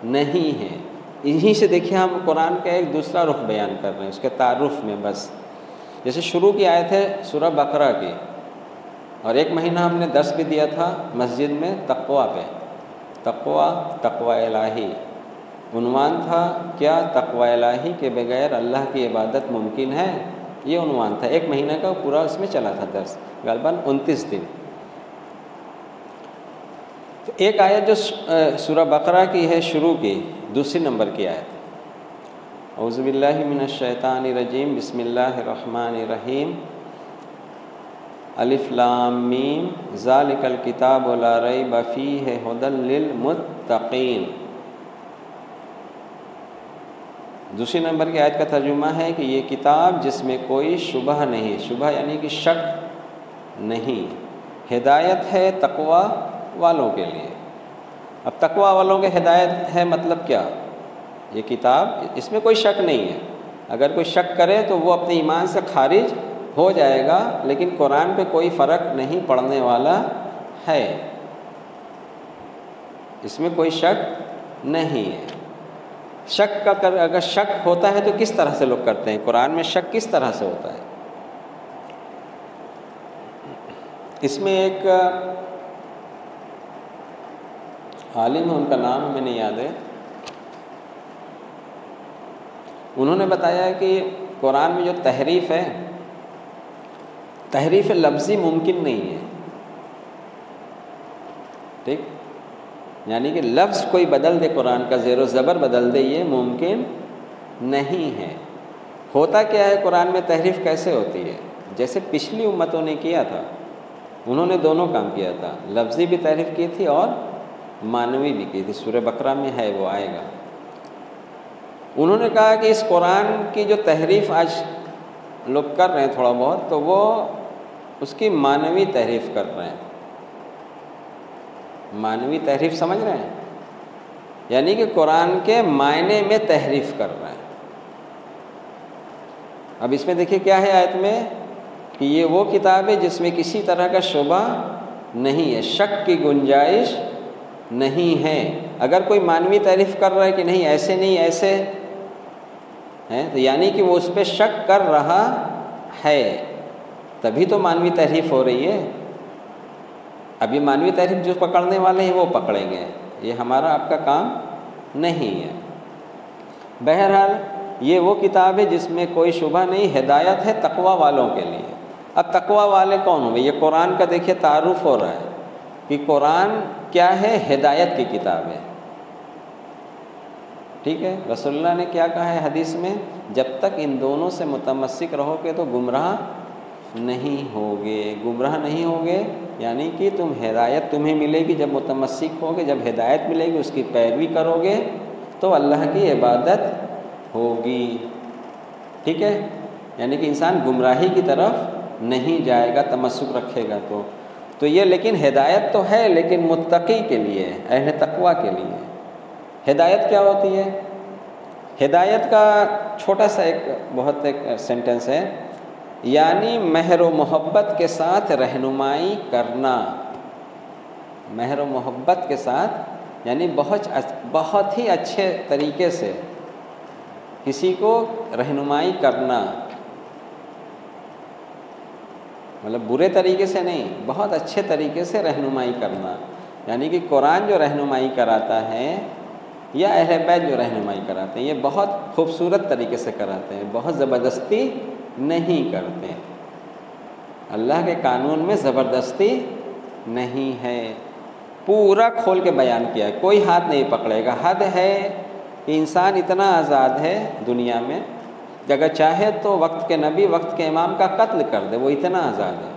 نہیں ہے۔ انہی سے دیکھیے ہم قرآن کا ایک دوسرا رخ بیان کر رہے ہیں اس کے تعارف میں۔ بس جیسے شروع کی آیت ہے سورہ بقرہ کی، اور ایک مہینہ ہم نے درس بھی دیا تھا مسجد میں تقویٰ پہ، تقویٰ الہی عنوان تھا۔ کیا؟ تقویٰ الہی کے بغیر اللہ کی عبادت ممکن ہے، یہ عنوان تھا۔ ایک مہینہ کا پورا اس میں چلا تھا درس، غالباً 29 دن۔ تو ایک آیت جو سورہ بقرہ کی ہے شروع کی، دوسری نمبر کی آیت، اعوذ باللہ من الشیطان الرجیم، بسم اللہ الرحمن الرحیم، الف لام میم ذالک الکتاب لا ریب فیہ ھدی للمتقین۔ دوسری نمبر کی آیت کا ترجمہ ہے کہ یہ کتاب جس میں کوئی شبہ نہیں، شبہ یعنی کہ شک نہیں، ہدایت ہے تقویٰ والوں کے لیے۔ اب تقویٰ والوں کے ہدایت ہے مطلب کیا؟ یہ کتاب اس میں کوئی شک نہیں ہے، اگر کوئی شک کرے تو وہ اپنے ایمان سے خارج ہو جائے گا، لیکن قرآن پہ کوئی فرق نہیں پڑنے والا ہے، اس میں کوئی شک نہیں ہے۔ شک کا اگر شک ہوتا ہے تو کس طرح سے لوگ کرتے ہیں؟ قرآن میں شک کس طرح سے ہوتا ہے؟ اس میں ایک عالم ہے، ان کا نام ہمیں نہیں یاد ہے، انہوں نے بتایا کہ قرآن میں جو تحریف ہے، تحریف لفظی ممکن نہیں ہے، ٹھیک؟ یعنی کہ لفظ کوئی بدل دے، قرآن کا زیر و زبر بدل دے، یہ ممکن نہیں ہے۔ ہوتا کیا ہے قرآن میں تحریف کیسے ہوتی ہے؟ جیسے پچھلی امتوں نے کیا تھا، انہوں نے دونوں کام کیا تھا، لفظی بھی تحریف کی تھی اور معنوی بھی کی تھی۔ سورہ بقرہ میں ہے، وہ آئے گا۔ انہوں نے کہا کہ اس قرآن کی جو تحریف آج لوگ کر رہے ہیں تھوڑا بہت، تو وہ اس کی معنوی تحریف کر رہے ہیں۔ معنوی تحریف سمجھ رہے ہیں؟ یعنی کہ قرآن کے معنی میں تحریف کر رہے ہیں۔ اب اس میں دیکھیے کیا ہے آیت میں کہ یہ وہ کتاب ہے جس میں کسی طرح کا شبہ نہیں ہے، شک کی گنجائش نہیں ہے۔ اگر کوئی معنوی تعریف کر رہا ہے کہ نہیں ایسے نہیں ایسے ہیں، تو یعنی کہ وہ اس پہ شک کر رہا ہے، تبھی تو معنوی تحریف ہو رہی ہے۔ ابھی معنوی تحریف جو پکڑنے والے ہیں وہ پکڑیں گے، یہ ہمارا آپ کا کام نہیں ہے۔ بہرحال یہ وہ کتاب ہے جس میں کوئی شبہ نہیں، ہدایت ہے تقویٰ والوں کے لیے۔ اب تقویٰ والے کون ہوئے؟ یہ قرآن کا دیکھیے تعارف ہو رہا ہے کہ قرآن کیا ہے؟ ہدایت کی کتاب ہے، ٹھیک ہے؟ رسول اللہ نے کیا کہا ہے حدیث میں؟ جب تک ان دونوں سے متمسک رہو گے تو گمراہ نہیں ہوگے۔ گمراہ نہیں ہوگے یعنی کہ ہدایت تمہیں ملے گی جب متمسک ہوگے، جب ہدایت ملے گی اس کی پیروی کرو گے تو اللہ کی عبادت ہوگی، ٹھیک ہے؟ یعنی کہ انسان گمراہی کی طرف نہیں جائے گا، تمسک رکھے گا تو یہ لیکن ہدایت تو ہے، لیکن متقی کے لیے، اہل تقویٰ کے لیے۔ ہدایت کیا ہوتی ہے؟ ہدایت کا چھوٹا سا بہت ایک سینٹنس ہے، یعنی مہر و محبت کے ساتھ رہنمائی کرنا۔ مہر و محبت کے ساتھ یعنی بہت ہی اچھے طریقے سے کسی کو رہنمائی کرنا، مطلب برے طریقے سے نہیں، بہت اچھے طریقے سے رہنمائی کرنا۔ یعنی کہ قرآن جو رہنمائی کراتا ہے یا اہل بیت جو رہنمائی کراتے ہیں، یہ بہت خوبصورت طریقے سے کراتے ہیں، بہت زبردستی نہیں کرتے۔ اللہ کے قانون میں زبردستی نہیں ہے، پورا کھول کے بیان کیا ہے، کوئی ہاتھ نہیں پکڑے گا۔ حد ہے کہ انسان اتنا آزاد ہے دنیا میں کہ اگر چاہے تو وقت کے نبی، وقت کے امام کا قتل کر دے، وہ اتنا آزاد ہے۔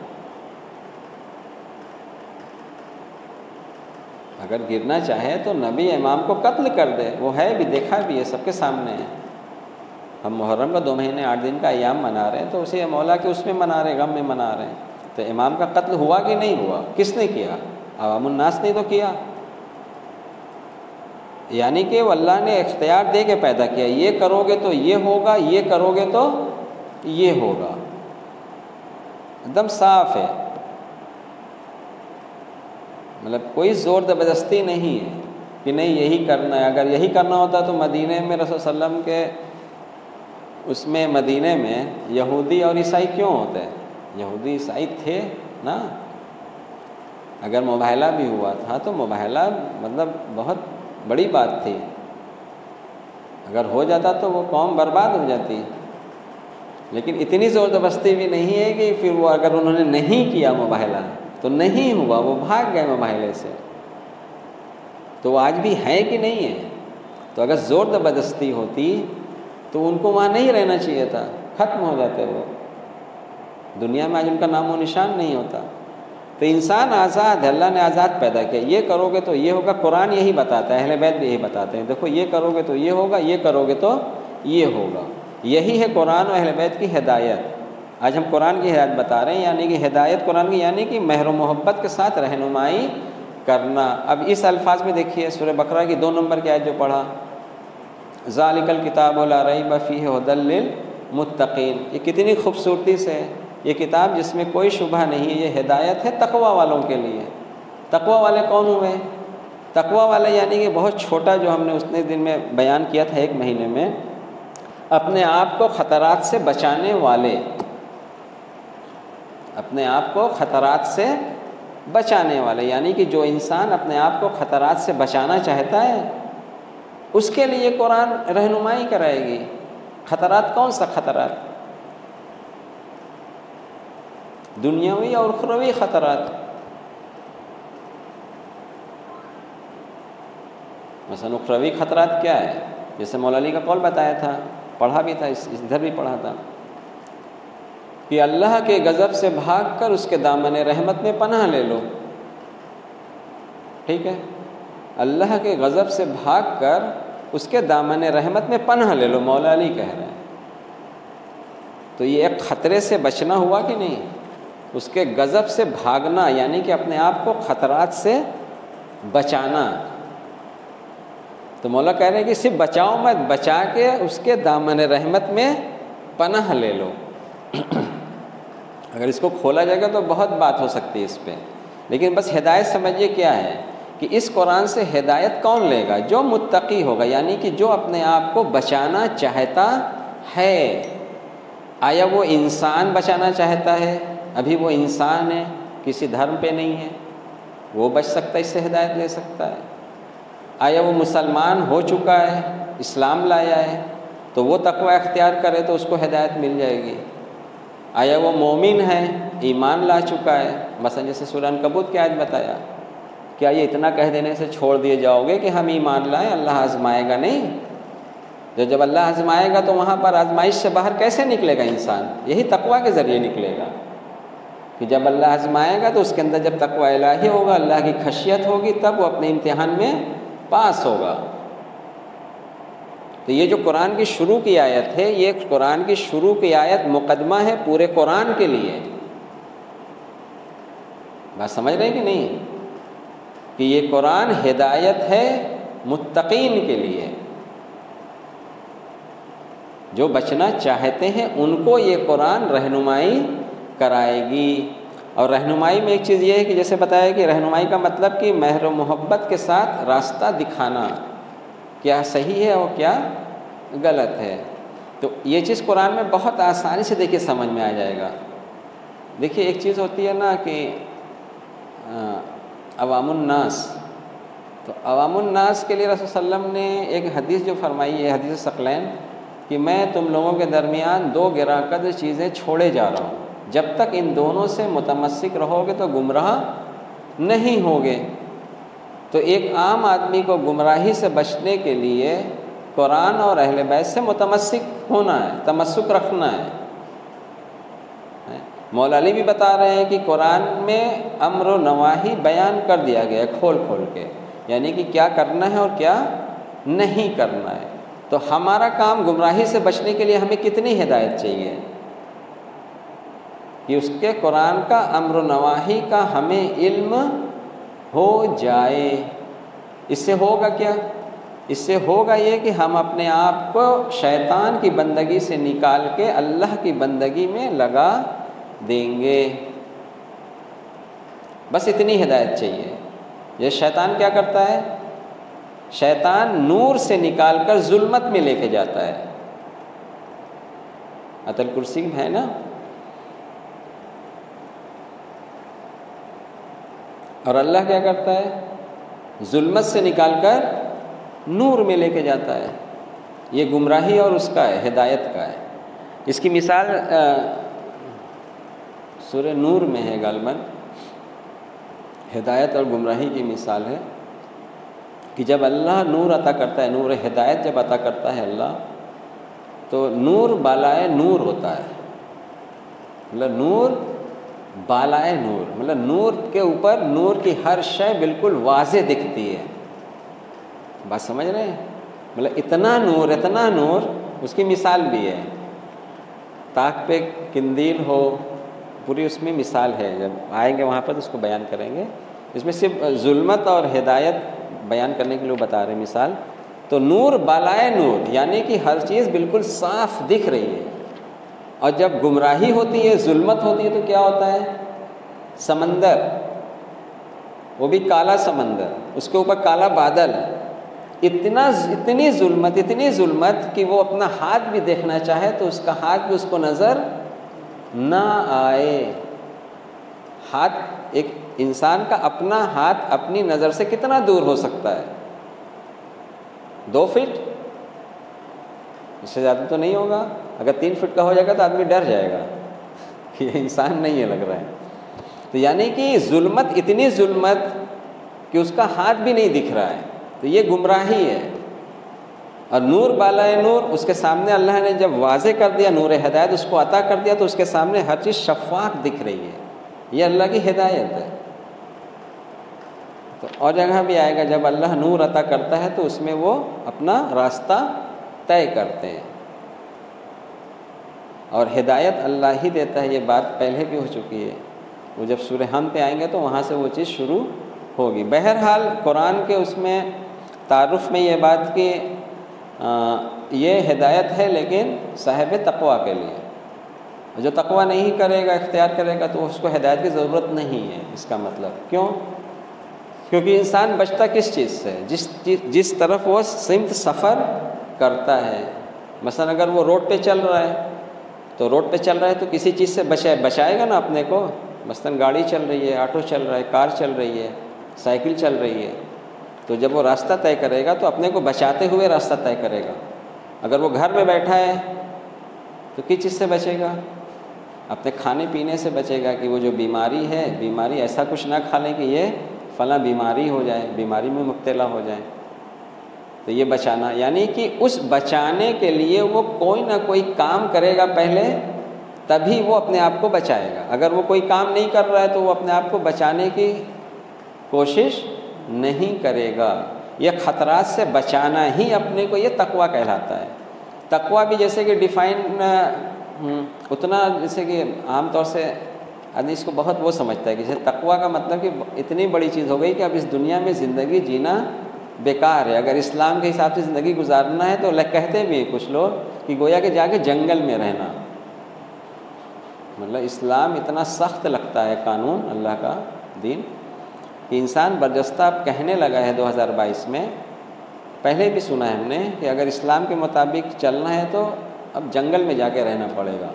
اگر گرنا چاہے تو نبی امام کو قتل کر دے، وہ ہے بھی، دیکھا بھی ہے، سب کے سامنے ہے۔ ہم محرم کا 2 مہینے 8 دن کا ایام منا رہے ہیں تو اسی مولا کے اس میں منا رہے ہیں، غم میں منا رہے ہیں۔ تو امام کا قتل ہوا کہ نہیں ہوا؟ کس نے کیا؟ عوام الناس نے تو کیا، یعنی کہ وہ اللہ نے اختیار دے کے پیدا کیا، یہ کرو گے تو یہ ہوگا، یہ کرو گے تو یہ ہوگا، ایک دم صاف ہے، مطلب کوئی زور زبردستی نہیں ہے کہ نہیں یہی کرنا ہے۔ اگر یہی کرنا ہوتا تو مدینے میں رسول صلی اللہ علیہ وسلم کے اس میں مدینے میں یہودی اور عیسائی کیوں ہوتے ہیں؟ یہودی عیسائی تھے نا۔ اگر مباہلہ بھی ہوا تھا تو مباہلہ مطلب بہت بڑی بات تھی، اگر ہو جاتا تو وہ قوم برباد ہو جاتی، لیکن اتنی زور زبردستی بھی نہیں ہے کہ پھر وہ اگر انہوں نے نہیں کیا مباہلہ تو نہیں ہوا، وہ بھاگ گئے مباہلے سے، تو وہ آج بھی ہے کہ نہیں ہے؟ تو اگر زور زبردستی ہوتی تو ان کو وہاں نہیں رہنا چاہیے تھا، ختم ہو جاتے، وہ دنیا میں آج ان کا نام و نشان نہیں ہوتا۔ تو انسان آزاد ہے، اللہ نے آزاد پیدا کیا، یہ کرو گے تو یہ ہوگا۔ قرآن یہی بتاتا ہے، اہل بیت بھی یہی بتاتے ہیں، دیکھو یہ کرو گے تو یہ ہوگا، یہ کرو گے تو یہ ہوگا۔ یہی ہے قرآن و اہل بیت کی ہدایت۔ آج ہم قرآن کی ہدایت بتا رہے ہیں، یعنی کہ ہدایت قرآن کی، یعنی کہ مہر و محبت کے ساتھ رہنمائی کرنا۔ اب اس الفاظ میں دیکھیے سورہ بقرہ کی 2 نمبر کی آیت جو پڑھا، ذالک الکتاب لا ریب فیہ ھدی للمتقین، یہ کتنی خوبصورتی سے، یہ کتاب جس میں کوئی شبہ نہیں ہے، یہ ہدایت ہے تقوی والوں کے لیے۔ تقوی والے کون ہوئے؟ تقوی والے یعنی کہ بہت چھوٹا، جو ہم نے اتنے دن میں بیان کیا تھا 1 مہینے میں، اپنے آپ کو خطرات سے بچانے والے، اپنے آپ کو خطرات سے بچانے والے، یعنی کہ جو انسان اپنے آپ کو خطرات سے بچانا چاہتا ہے اس کے لیے قرآن رہنمائی کرائے گی۔ خطرات کون سا خطرات؟ دنیاوی اور اخروی خطرات۔ مثلا اخروی خطرات کیا ہے؟ جیسے مولا علی کا قول بتایا تھا، پڑھا بھی تھا، ادھر بھی پڑھا تھا کہ اللہ کے غضب سے بھاگ کر اس کے دامن رحمت میں پناہ لے لو۔ ٹھیک ہے، اللہ کے غضب سے بھاگ کر اس کے دامن رحمت میں پناہ لے لو، مولا علی کہہ رہے ہیں۔ تو یہ ایک خطرے سے بچنا ہوا کہ نہیں؟ اس کے غضب سے بھاگنا، یعنی کہ اپنے آپ کو خطرات سے بچانا۔ تو مولا کہہ رہے ہیں کہ صرف بچاؤ مت، بچا کے اس کے دامن رحمت میں پناہ لے لو۔ اگر اس کو کھولا جائے گا تو بہت بات ہو سکتی ہے اس پہ، لیکن بس ہدایت سمجھیے کیا ہے کہ اس قرآن سے ہدایت کون لے گا؟ جو متقی ہوگا، یعنی کہ جو اپنے آپ کو بچانا چاہتا ہے۔ آیا وہ انسان بچانا چاہتا ہے؟ ابھی وہ انسان ہے، کسی دھرم پہ نہیں ہے، وہ بچ سکتا ہے، اس سے ہدایت لے سکتا ہے۔ آیا وہ مسلمان ہو چکا ہے، اسلام لایا ہے، تو وہ تقوی اختیار کرے تو اس کو ہدایت مل جائے گی۔ آیا وہ مومن ہے، ایمان لا چکا ہے، مثلا جیسے سورہ عنکبوت کی آیت بتایا، کیا یہ اتنا کہہ دینے سے چھوڑ دیے جاؤ گے کہ ہم ایمان لائیں؟ اللہ آزمائے گا نہیں؟ جب اللہ آزمائے گا تو وہاں پر آزمائش سے باہر کیسے نکلے گا انسان؟ یہی تقوی کے ذریعے نکلے گا، کہ جب اللہ آزمائے گا تو اس کے اندر جب تقوی الہی ہوگا، اللہ کی خشیت ہوگی، تب وہ اپنے امتحان میں پاس ہوگا۔ تو یہ جو قرآن کی شروع کی آیت ہے، یہ قرآن کی شروع کی آیت مقدمہ ہے پورے قرآن کے لیے۔ بات سمجھ رہے ہیں کہ نہیں؟ کہ یہ قرآن ہدایت ہے متقین کے لیے، جو بچنا چاہتے ہیں ان کو یہ قرآن رہنمائی کرائے گی۔ اور رہنمائی میں ایک چیز یہ ہے کہ جیسے بتایا کہ رہنمائی کا مطلب کہ مہر و محبت کے ساتھ راستہ دکھانا، کیا صحیح ہے اور کیا غلط ہے۔ تو یہ چیز قرآن میں بہت آسانی سے دیکھیے سمجھ میں آ جائے گا۔ دیکھیے ایک چیز ہوتی ہے نا کہ عوام الناس، تو عوام الناس کے لیے رسول صلی اللہ علیہ وسلم نے ایک حدیث جو فرمائی ہے، حدیث ثقلین، کہ میں تم لوگوں کے درمیان 2 گراں قدر چیزیں چھوڑے جا رہا ہوں۔ جب تک ان دونوں سے متمسک رہو گے تو گمراہ نہیں ہوگے۔ تو ایک عام آدمی کو گمراہی سے بچنے کے لیے قرآن اور اہل بیت سے متمسک ہونا ہے، تمسک رکھنا ہے۔ مولا علی بھی بتا رہے ہیں کہ قرآن میں امر و نواہی بیان کر دیا گیا ہے کھول کھول کے، یعنی کہ کیا کرنا ہے اور کیا نہیں کرنا ہے۔ تو ہمارا کام گمراہی سے بچنے کے لیے ہمیں کتنی ہدایت چاہیے کہ اس کے قرآن کا امر و نواہی کا ہمیں علم ہو جائے۔ اس سے ہوگا کیا؟ اس سے ہوگا یہ کہ ہم اپنے آپ کو شیطان کی بندگی سے نکال کے اللہ کی بندگی میں لگا دیں گے۔ بس اتنی ہدایت چاہیے۔ یہ شیطان کیا کرتا ہے؟ شیطان نور سے نکال کر ظلمت میں لے کے جاتا ہے۔ آیت الکرسی میں ہے نا، اور اللہ کیا کرتا ہے؟ ظلمت سے نکال کر نور میں لے کے جاتا ہے۔ یہ گمراہی اور اس کا ہے، ہدایت کا ہے۔ اس کی مثال سورہ نور میں ہے غالباً، ہدایت اور گمراہی کی مثال ہے کہ جب اللہ نور عطا کرتا ہے، نور ہدایت جب عطا کرتا ہے اللہ، تو نور بالائے نور ہوتا ہے۔ مطلب نور بالائے نور، مطلب نور کے اوپر نور کی ہر شے بالکل واضح دکھتی ہے۔ بات سمجھ رہے ہیں؟ مطلب اتنا نور، اس کی مثال بھی ہے۔ طاق پہ قندیل ہو، پوری اس میں مثال ہے، جب آئیں گے وہاں پر اس کو بیان کریں گے۔ اس میں صرف ظلمت اور ہدایت بیان کرنے کے لیے بتا رہے ہیں مثال۔ تو نور بالائے نور، یعنی کہ ہر چیز بالکل صاف دکھ رہی ہے۔ اور جب گمراہی ہوتی ہے، ظلمت ہوتی ہے، تو کیا ہوتا ہے؟ سمندر، وہ بھی کالا سمندر، اس کے اوپر کالا بادل، اتنی ظلمت کہ وہ اپنا ہاتھ بھی دیکھنا چاہے تو اس کا ہاتھ بھی اس کو نظر نہ آئے۔ ہاتھ، ایک انسان کا اپنا ہاتھ اپنی نظر سے کتنا دور ہو سکتا ہے؟ 2 فٹ؟ اس سے زیادہ تو نہیں ہوگا۔ اگر 3 فٹ کا ہو جائے گا تو آدمی ڈر جائے گا کہ یہ انسان نہیں ہے لگ رہا ہے۔ تو یعنی کہ ظلمت، اتنی ظلمت کہ اس کا ہاتھ بھی نہیں دکھ رہا ہے، تو یہ گمراہی ہے۔ اور نور بالائے نور، اس کے سامنے اللہ نے جب واضح کر دیا، نور ہدایت اس کو عطا کر دیا، تو اس کے سامنے ہر چیز شفاف دکھ رہی ہے۔ یہ اللہ کی ہدایت ہے۔ تو اور جگہ بھی آئے گا، جب اللہ نور عطا کرتا ہے تو اس میں وہ اپنا راستہ طے کرتے ہیں، اور ہدایت اللہ ہی دیتا ہے۔ یہ بات پہلے بھی ہو چکی ہے، وہ جب سورہ حمد پہ آئیں گے تو وہاں سے وہ چیز شروع ہوگی۔ بہرحال قرآن کے اس میں تعارف میں یہ بات کہ یہ ہدایت ہے لیکن صاحب تقویٰ کے لیے۔ جو تقویٰ نہیں کرے گا، اختیار کرے گا، تو اس کو ہدایت کی ضرورت نہیں ہے۔ اس کا مطلب کیوں؟ کیونکہ انسان بچتا کس چیز سے؟ جس طرف وہ سمت سفر کرتا ہے۔ مثلا اگر وہ روڈ پہ چل رہا ہے تو روڈ پہ چل رہا ہے تو کسی چیز سے بچائے گا نا اپنے کو۔ مثلا گاڑی چل رہی ہے، آٹو چل رہا ہے، کار چل رہی ہے، سائیکل چل رہی ہے، تو جب وہ راستہ طے کرے گا تو اپنے کو بچاتے ہوئے راستہ طے کرے گا۔ اگر وہ گھر میں بیٹھا ہے تو کس چیز سے بچے گا؟ اپنے کھانے پینے سے بچے گا کہ وہ جو بیماری ہے، بیماری ایسا کچھ نہ کھا لیں کہ یہ فلاں بیماری ہو جائے، بیماری میں مبتلا ہو جائے۔ تو یہ بچانا، یعنی کہ اس بچانے کے لیے وہ کوئی نہ کوئی کام کرے گا پہلے، تبھی وہ اپنے آپ کو بچائے گا۔ اگر وہ کوئی کام نہیں کر رہا ہے تو وہ اپنے آپ کو بچانے کی کوشش نہیں کرے گا۔ یہ خطرات سے بچانا ہی اپنے کو، یہ تقویٰ کہلاتا ہے۔ تقویٰ بھی جیسے کہ ڈیفائن اتنا، جیسے کہ عام طور سے آدمی اس کو بہت وہ سمجھتا ہے کہ جیسے تقویٰ کا مطلب کہ اتنی بڑی چیز ہو گئی کہ اب اس دنیا میں زندگی جینا بیکار ہے۔ اگر اسلام کے حساب سے زندگی گزارنا ہے تو کہتے بھی ہیں کچھ لوگ کہ گویا کہ جا کے جنگل میں رہنا۔ مطلب اسلام اتنا سخت لگتا ہے قانون، اللہ کا دین، کہ انسان برجستہ اب کہنے لگا ہے 2022 میں، پہلے بھی سنا ہے ہم نے کہ اگر اسلام کے مطابق چلنا ہے تو اب جنگل میں جا کے رہنا پڑے گا۔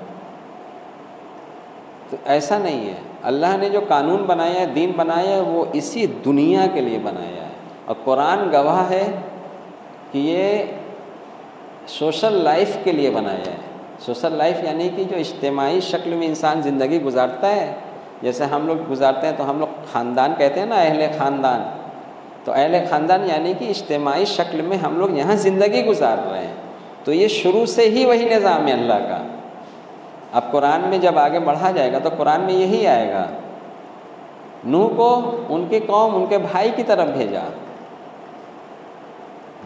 تو ایسا نہیں ہے۔ اللہ نے جو قانون بنایا ہے، دین بنایا ہے، وہ اسی دنیا کے لیے بنایا ہے، اور قرآن گواہ ہے کہ یہ سوشل لائف کے لیے بنایا ہے۔ سوشل لائف یعنی کہ جو اجتماعی شکل میں انسان زندگی گزارتا ہے. جیسے ہم لوگ گزارتے ہیں تو ہم لوگ خاندان کہتے ہیں نا، اہل خاندان. تو اہل خاندان یعنی کہ اجتماعی شکل میں ہم لوگ یہاں زندگی گزار رہے ہیں. تو یہ شروع سے ہی وہی نظام ہے اللہ کا. اب قرآن میں جب آگے بڑھا جائے گا تو قرآن میں یہی آئے گا. نوح کو ان کی قوم ان کے بھائی کی طرف بھیجا،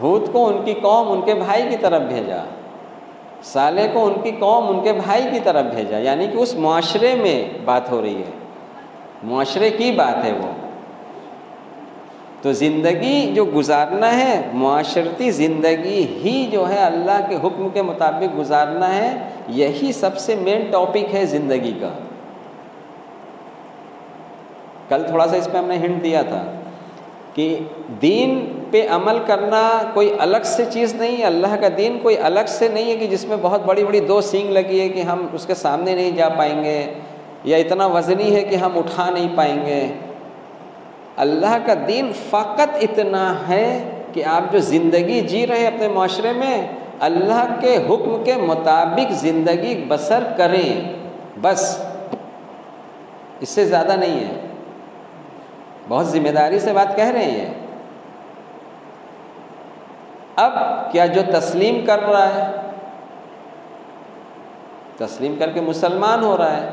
ہود کو ان کی قوم ان کے بھائی کی طرف بھیجا، صالح کو ان کی قوم ان کے بھائی کی طرف بھیجا. یعنی کہ اس معاشرے میں بات ہو رہی ہے، معاشرے کی بات ہے وہ. تو زندگی جو گزارنا ہے، معاشرتی زندگی ہی جو ہے اللہ کے حکم کے مطابق گزارنا ہے. یہی سب سے مین ٹاپک ہے زندگی کا. کل تھوڑا سا اس پہ ہم نے ہنٹ دیا تھا کہ دین پہ عمل کرنا کوئی الگ سے چیز نہیں ہے. اللہ کا دین کوئی الگ سے نہیں ہے کہ جس میں بہت بڑی بڑی 2 سینگ لگی ہے کہ ہم اس کے سامنے نہیں جا پائیں گے، یا اتنا وزنی ہے کہ ہم اٹھا نہیں پائیں گے. اللہ کا دین فقط اتنا ہے کہ آپ جو زندگی جی رہے ہیں اپنے معاشرے میں، اللہ کے حکم کے مطابق زندگی بسر کریں، بس. اس سے زیادہ نہیں ہے. بہت ذمہ داری سے بات کہہ رہے ہیں. اب کیا جو تسلیم کر رہا ہے، تسلیم کر کے مسلمان ہو رہا ہے،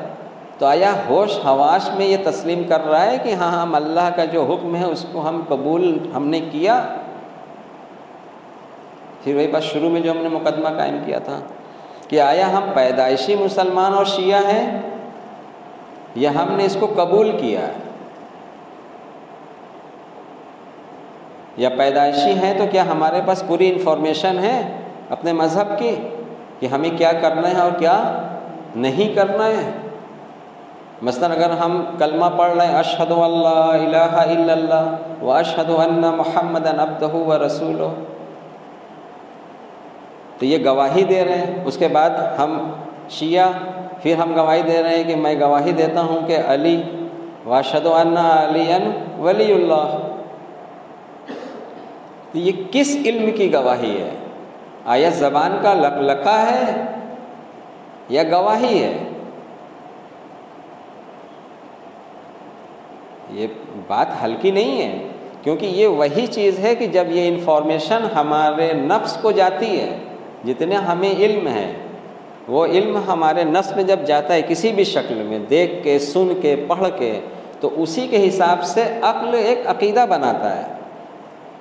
تو آیا ہوش حواس میں یہ تسلیم کر رہا ہے کہ ہاں ہم اللہ کا جو حکم ہے اس کو ہم قبول ہم نے کیا؟ پھر وہی بات شروع میں جو ہم نے مقدمہ قائم کیا تھا کہ آیا ہم پیدائشی مسلمان اور شیعہ ہیں یا ہم نے اس کو قبول کیا ہے؟ یا پیدائشی ہیں تو کیا ہمارے پاس پوری انفارمیشن ہے اپنے مذہب کی کہ ہمیں کیا کرنا ہے اور کیا نہیں کرنا ہے؟ مثلا اگر ہم کلمہ پڑھ رہے ہیں اشہد ان لا الہ الا اللہ و اشہد ان محمدا عبدہ و رسولہ، تو یہ گواہی دے رہے ہیں. اس کے بعد ہم شیعہ پھر ہم گواہی دے رہے ہیں کہ میں گواہی دیتا ہوں کہ علی و اشہد ان علی ولی اللہ. تو یہ کس علم کی گواہی ہے؟ آیا زبان کا لقلقہ ہے یا گواہی ہے؟ یہ بات ہلکی نہیں ہے، کیونکہ یہ وہی چیز ہے کہ جب یہ انفارمیشن ہمارے نفس کو جاتی ہے، جتنے ہمیں علم ہے وہ علم ہمارے نفس میں جب جاتا ہے کسی بھی شکل میں، دیکھ کے، سن کے، پڑھ کے، تو اسی کے حساب سے عقل ایک عقیدہ بناتا ہے،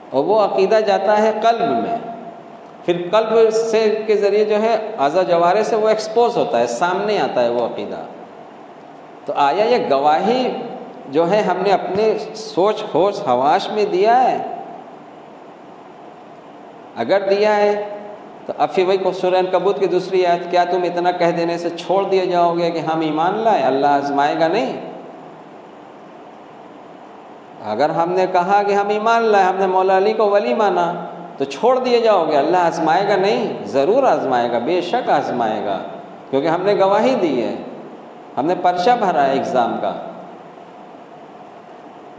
اور وہ عقیدہ جاتا ہے قلب میں. پھر قلب سے کے ذریعے جو ہے اعضاء جوارح سے وہ ایکسپوز ہوتا ہے، سامنے آتا ہے وہ عقیدہ. تو آیا یہ گواہی جو ہے ہم نے اپنے سوچ ہوش حواس میں دیا ہے؟ اگر دیا ہے تو اب پھر وہی سورہ عنکبوت کی دوسری آیت، کیا تم اتنا کہہ دینے سے چھوڑ دیے جاؤ گے کہ ہم ایمان لائے؟ اللہ آزمائے گا نہیں. اگر ہم نے کہا کہ ہم ایمان لائے، ہم نے مولا علی کو ولی مانا، تو چھوڑ دیے جاؤ گے؟ اللہ آزمائے گا نہیں؟ ضرور آزمائے گا، بے شک آزمائے گا، کیونکہ ہم نے گواہی دی ہے، ہم نے پرچہ بھرا ہے ایگزام کا.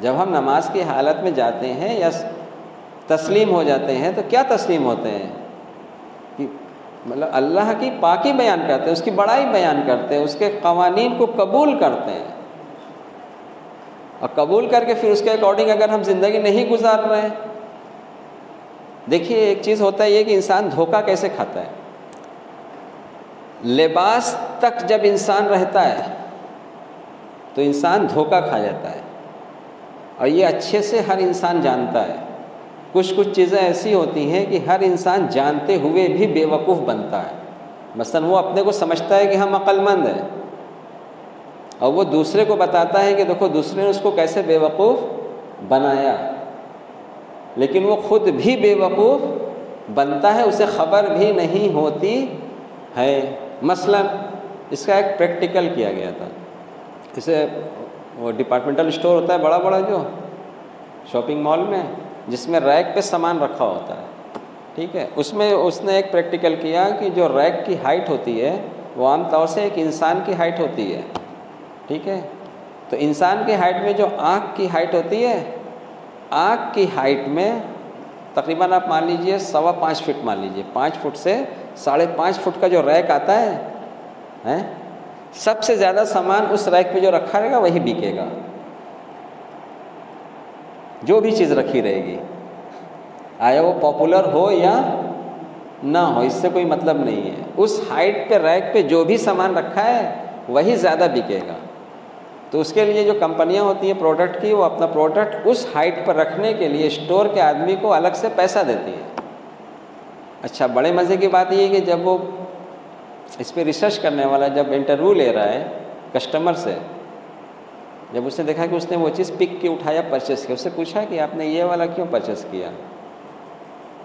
جب ہم نماز کی حالت میں جاتے ہیں یا تسلیم ہو جاتے ہیں تو کیا تسلیم ہوتے ہیں؟ کہ مطلب اللہ کی پاکی بیان کرتے ہیں، اس کی بڑائی بیان کرتے ہیں، اس کے قوانین کو قبول کرتے ہیں، اور قبول کر کے پھر اس کے اکارڈنگ اگر ہم زندگی نہیں گزار رہے ہیں. دیکھیے ایک چیز ہوتا ہے یہ کہ انسان دھوکہ کیسے کھاتا ہے. لباس تک جب انسان رہتا ہے تو انسان دھوکہ کھا جاتا ہے، اور یہ اچھے سے ہر انسان جانتا ہے. کچھ چیزیں ایسی ہوتی ہیں کہ ہر انسان جانتے ہوئے بھی بے وقوف بنتا ہے. مثلا وہ اپنے کو سمجھتا ہے کہ ہم عقل مند ہیں، اور وہ دوسرے کو بتاتا ہے کہ دیکھو دوسرے نے اس کو کیسے بے وقوف بنایا، لیکن وہ خود بھی بے وقوف بنتا ہے، اسے خبر بھی نہیں ہوتی ہے. مثلا اس کا ایک پریکٹیکل کیا گیا تھا. اسے وہ ڈپارٹمنٹل اسٹور ہوتا ہے بڑا بڑا جو شاپنگ مال میں، جس میں ریک پہ سامان رکھا ہوتا ہے، ٹھیک ہے، اس میں اس نے ایک پریکٹیکل کیا کہ جو ریک کی ہائٹ ہوتی ہے وہ عام طور سے ایک انسان کی ہائٹ ہوتی ہے، ٹھیک ہے. تو انسان کی ہائٹ میں جو آنکھ کی ہائٹ ہوتی ہے، آنکھ کی ہائٹ میں تقریباً آپ مان لیجئے 5.25 فٹ مان لیجئے، 5 فٹ سے 5.5 فٹ کا جو ریک آتا ہے ہیں، سب سے زیادہ سامان اس ریک پہ جو رکھا رہے گا وہی بکے گا، جو بھی چیز رکھی رہے گی، آیا وہ پاپولر ہو یا نہ ہو، اس سے کوئی مطلب نہیں ہے، اس ہائٹ پہ ریک پہ جو بھی سامان رکھا ہے وہی زیادہ بکے گا۔ تو اس کے لیے جو کمپنیاں ہوتی ہیں پروڈکٹ کی، وہ اپنا پروڈکٹ اس ہائٹ پر رکھنے کے لیے اسٹور کے آدمی کو الگ سے پیسہ دیتی ہے۔ اچھا، بڑے مزے کی بات یہ ہے کہ جب وہ اس پہ ریسرچ کرنے والا جب انٹرویو لے رہا ہے کسٹمر سے، جب اس نے دیکھا کہ اس نے وہ چیز پک کے اٹھایا، پرچیز کیا، اس سے پوچھا کہ آپ نے یہ والا کیوں پرچیز کیا،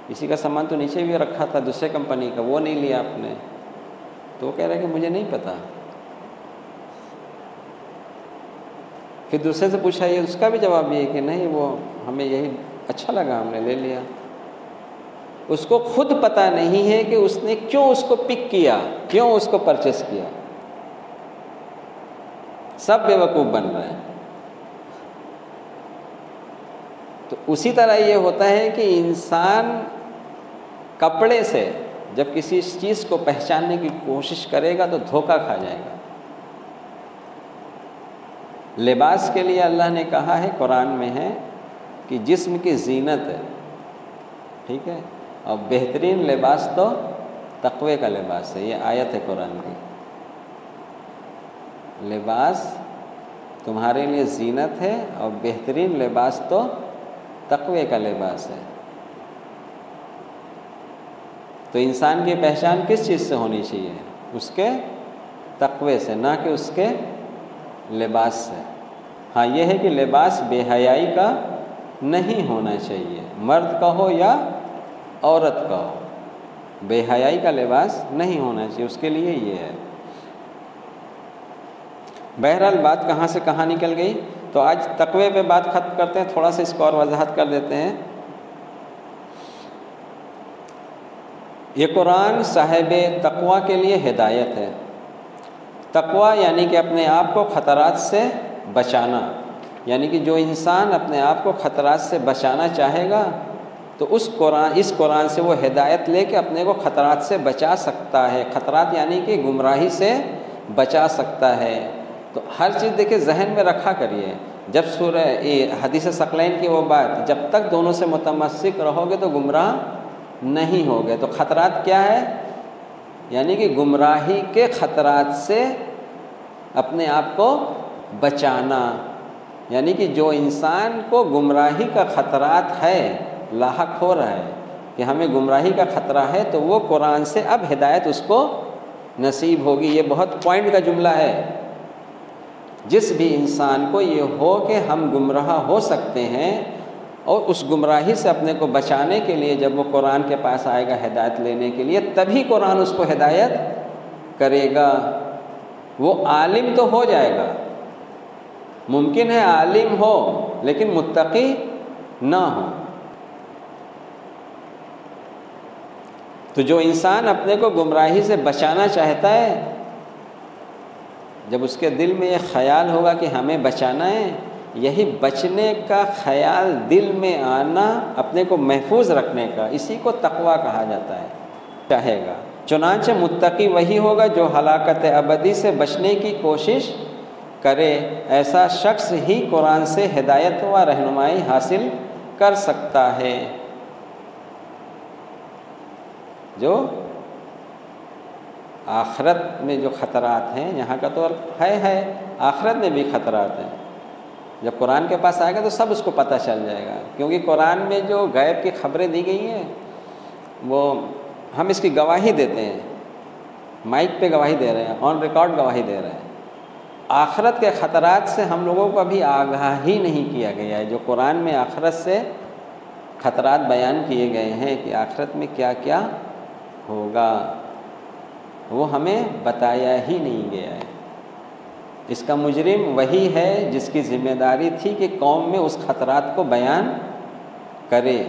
اسی کا سامان تو نیچے بھی رکھا تھا دوسرے کمپنی کا، وہ نہیں لیا آپ نے؟ تو وہ کہہ رہا ہے کہ مجھے نہیں پتا۔ پھر دوسرے سے پوچھا، یہ اس کا بھی جواب یہ ہے کہ نہیں، وہ ہمیں یہی اچھا لگا، ہم نے لے لیا۔ اس کو خود پتہ نہیں ہے کہ اس نے کیوں اس کو پک کیا، کیوں اس کو پرچیز کیا۔ سب بیوقوف بن رہے ہیں۔ تو اسی طرح یہ ہوتا ہے کہ انسان کپڑے سے جب کسی چیز کو پہچاننے کی کوشش کرے گا تو دھوکہ کھا جائے گا۔ لباس کے لیے اللہ نے کہا ہے، قرآن میں ہے کہ جسم کی زینت ہے، ٹھیک ہے، اور بہترین لباس تو تقوی کا لباس ہے، یہ آیت ہے قرآن کی۔ لباس تمہارے لیے زینت ہے اور بہترین لباس تو تقوی کا لباس ہے۔ تو انسان کی پہچان کس چیز سے ہونی چاہیے؟ اس کے تقوی سے، نہ کہ اس کے لباس سے۔ ہاں یہ ہے کہ لباس بے حیائی کا نہیں ہونا چاہیے، مرد کا ہو یا عورت کا ہو، بے حیائی کا لباس نہیں ہونا چاہیے، اس کے لیے یہ ہے۔ بہرحال بات کہاں سے کہاں نکل گئی؟ تو آج تقوی پہ بات ختم کرتے ہیں، تھوڑا سا اس کو اور وضاحت کر دیتے ہیں۔ یہ قرآن صاحب تقوی کے لیے ہدایت ہے۔ تقوی یعنی کہ اپنے آپ کو خطرات سے بچانا، یعنی کہ جو انسان اپنے آپ کو خطرات سے بچانا چاہے گا تو اس قرآن سے وہ ہدایت لے کے اپنے کو خطرات سے بچا سکتا ہے۔ خطرات یعنی کہ گمراہی سے بچا سکتا ہے۔ تو ہر چیز دیکھیں ذہن میں رکھا کریے، جب سورہ حدیث ثقلین کی وہ بات، جب تک دونوں سے متمسک رہو گے تو گمراہ نہیں ہوگے۔ تو خطرات کیا ہے؟ یعنی کہ گمراہی کے خطرات سے اپنے آپ کو بچانا، یعنی کہ جو انسان کو گمراہی کا خطرات ہے، لاحق ہو رہا ہے کہ ہمیں گمراہی کا خطرہ ہے، تو وہ قرآن سے اب ہدایت اس کو نصیب ہوگی۔ یہ بہت پوائنٹ کا جملہ ہے۔ جس بھی انسان کو یہ ہو کہ ہم گمراہ ہو سکتے ہیں اور اس گمراہی سے اپنے کو بچانے کے لیے جب وہ قرآن کے پاس آئے گا ہدایت لینے کے لیے، تبھی قرآن اس کو ہدایت کرے گا۔ وہ عالم تو ہو جائے گا، ممکن ہے عالم ہو لیکن متقی نہ ہو۔ تو جو انسان اپنے کو گمراہی سے بچانا چاہتا ہے، جب اس کے دل میں یہ خیال ہوگا کہ ہمیں بچانا ہے، یہی بچنے کا خیال دل میں آنا، اپنے کو محفوظ رکھنے کا، اسی کو تقویٰ کہا جاتا ہے، چاہے گا۔ چنانچہ متقی وہی ہوگا جو ہلاکت ابدی سے بچنے کی کوشش کرے۔ ایسا شخص ہی قرآن سے ہدایت و رہنمائی حاصل کر سکتا ہے۔ جو آخرت میں جو خطرات ہیں، یہاں کا تو ہے، آخرت میں بھی خطرات ہیں۔ جب قرآن کے پاس آئے گا تو سب اس کو پتہ چل جائے گا، کیونکہ قرآن میں جو غیب کی خبریں دی گئی ہیں وہ ہم اس کی گواہی دیتے ہیں، مائک پہ گواہی دے رہے ہیں، آن ریکارڈ گواہی دے رہے ہیں۔ آخرت کے خطرات سے ہم لوگوں کو ابھی آگاہ ہی نہیں کیا گیا ہے۔ جو قرآن میں آخرت سے خطرات بیان کیے گئے ہیں کہ آخرت میں کیا کیا ہوگا، وہ ہمیں بتایا ہی نہیں گیا ہے۔ اس کا مجرم وہی ہے جس کی ذمہ داری تھی کہ قوم میں اس خطرات کو بیان کرے،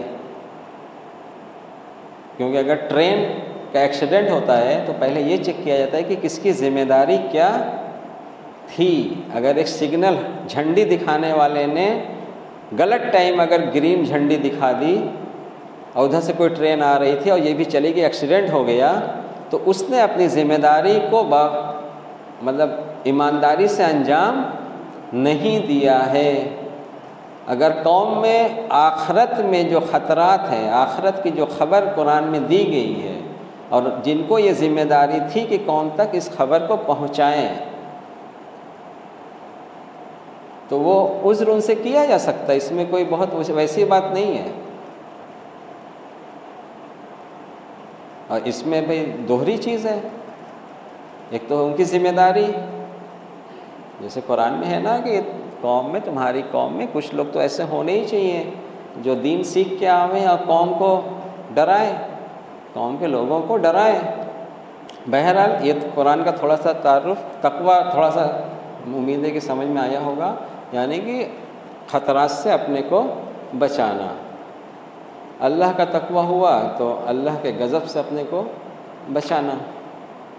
کیونکہ اگر ٹرین کا ایکسیڈنٹ ہوتا ہے تو پہلے یہ چیک کیا جاتا ہے کہ کس کی ذمہ داری کیا تھی۔ اگر ایک سگنل جھنڈی دکھانے والے نے غلط ٹائم اگر گرین جھنڈی دکھا دی اور ادھر سے کوئی ٹرین آ رہی تھی اور یہ بھی چلی گئی، ایکسیڈنٹ ہو گیا، تو اس نے اپنی ذمہ داری کو مطلب ایمانداری سے انجام نہیں دیا ہے۔ اگر قوم میں آخرت میں جو خطرات ہیں، آخرت کی جو خبر قرآن میں دی گئی ہے، اور جن کو یہ ذمہ داری تھی کہ قوم تک اس خبر کو پہنچائیں، تو وہ عذر ان سے کیا جا سکتا ہے، اس میں کوئی بہت ویسی بات نہیں ہے۔ اور اس میں بھئی دوہری چیز ہے، ایک تو ان کی ذمہ داری، جیسے قرآن میں ہے نا کہ قوم میں، تمہاری قوم میں کچھ لوگ تو ایسے ہونے ہی چاہیے جو دین سیکھ کے آویں اور قوم کو ڈرائیں، قوم کے لوگوں کو ڈرائیں۔ بہرحال یہ قرآن کا تھوڑا سا تعارف، تقویٰ تھوڑا سا امید ہے کہ سمجھ میں آیا ہوگا، یعنی کہ خطرات سے اپنے کو بچانا۔ اللہ کا تقویٰ ہوا تو اللہ کے غضب سے اپنے کو بچانا۔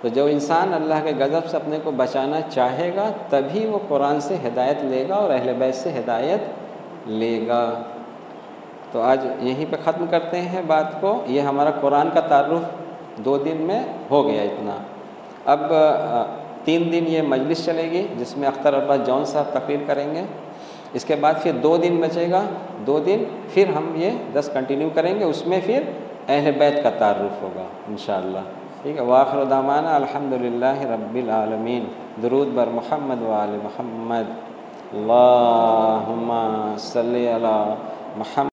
تو جو انسان اللہ کے غضب سے اپنے کو بچانا چاہے گا تبھی وہ قرآن سے ہدایت لے گا اور اہل بیت سے ہدایت لے گا۔ تو آج یہیں پہ ختم کرتے ہیں بات کو۔ یہ ہمارا قرآن کا تعارف 2 دن میں ہو گیا اتنا۔ اب 3 دن یہ مجلس چلے گی جس میں اختر عباس جون صاحب تقریر کریں گے۔ اس کے بعد پھر 2 دن بچے گا، 2 دن پھر ہم یہ 10 کنٹینیو کریں گے، اس میں پھر اہل بیت کا تعارف ہوگا انشاءاللہ۔ ٹھیک ہے، وآخر دعوانا الحمدللہ رب العالمین۔ درود بر محمد و آل محمد۔ اللہم صلی علی محمد۔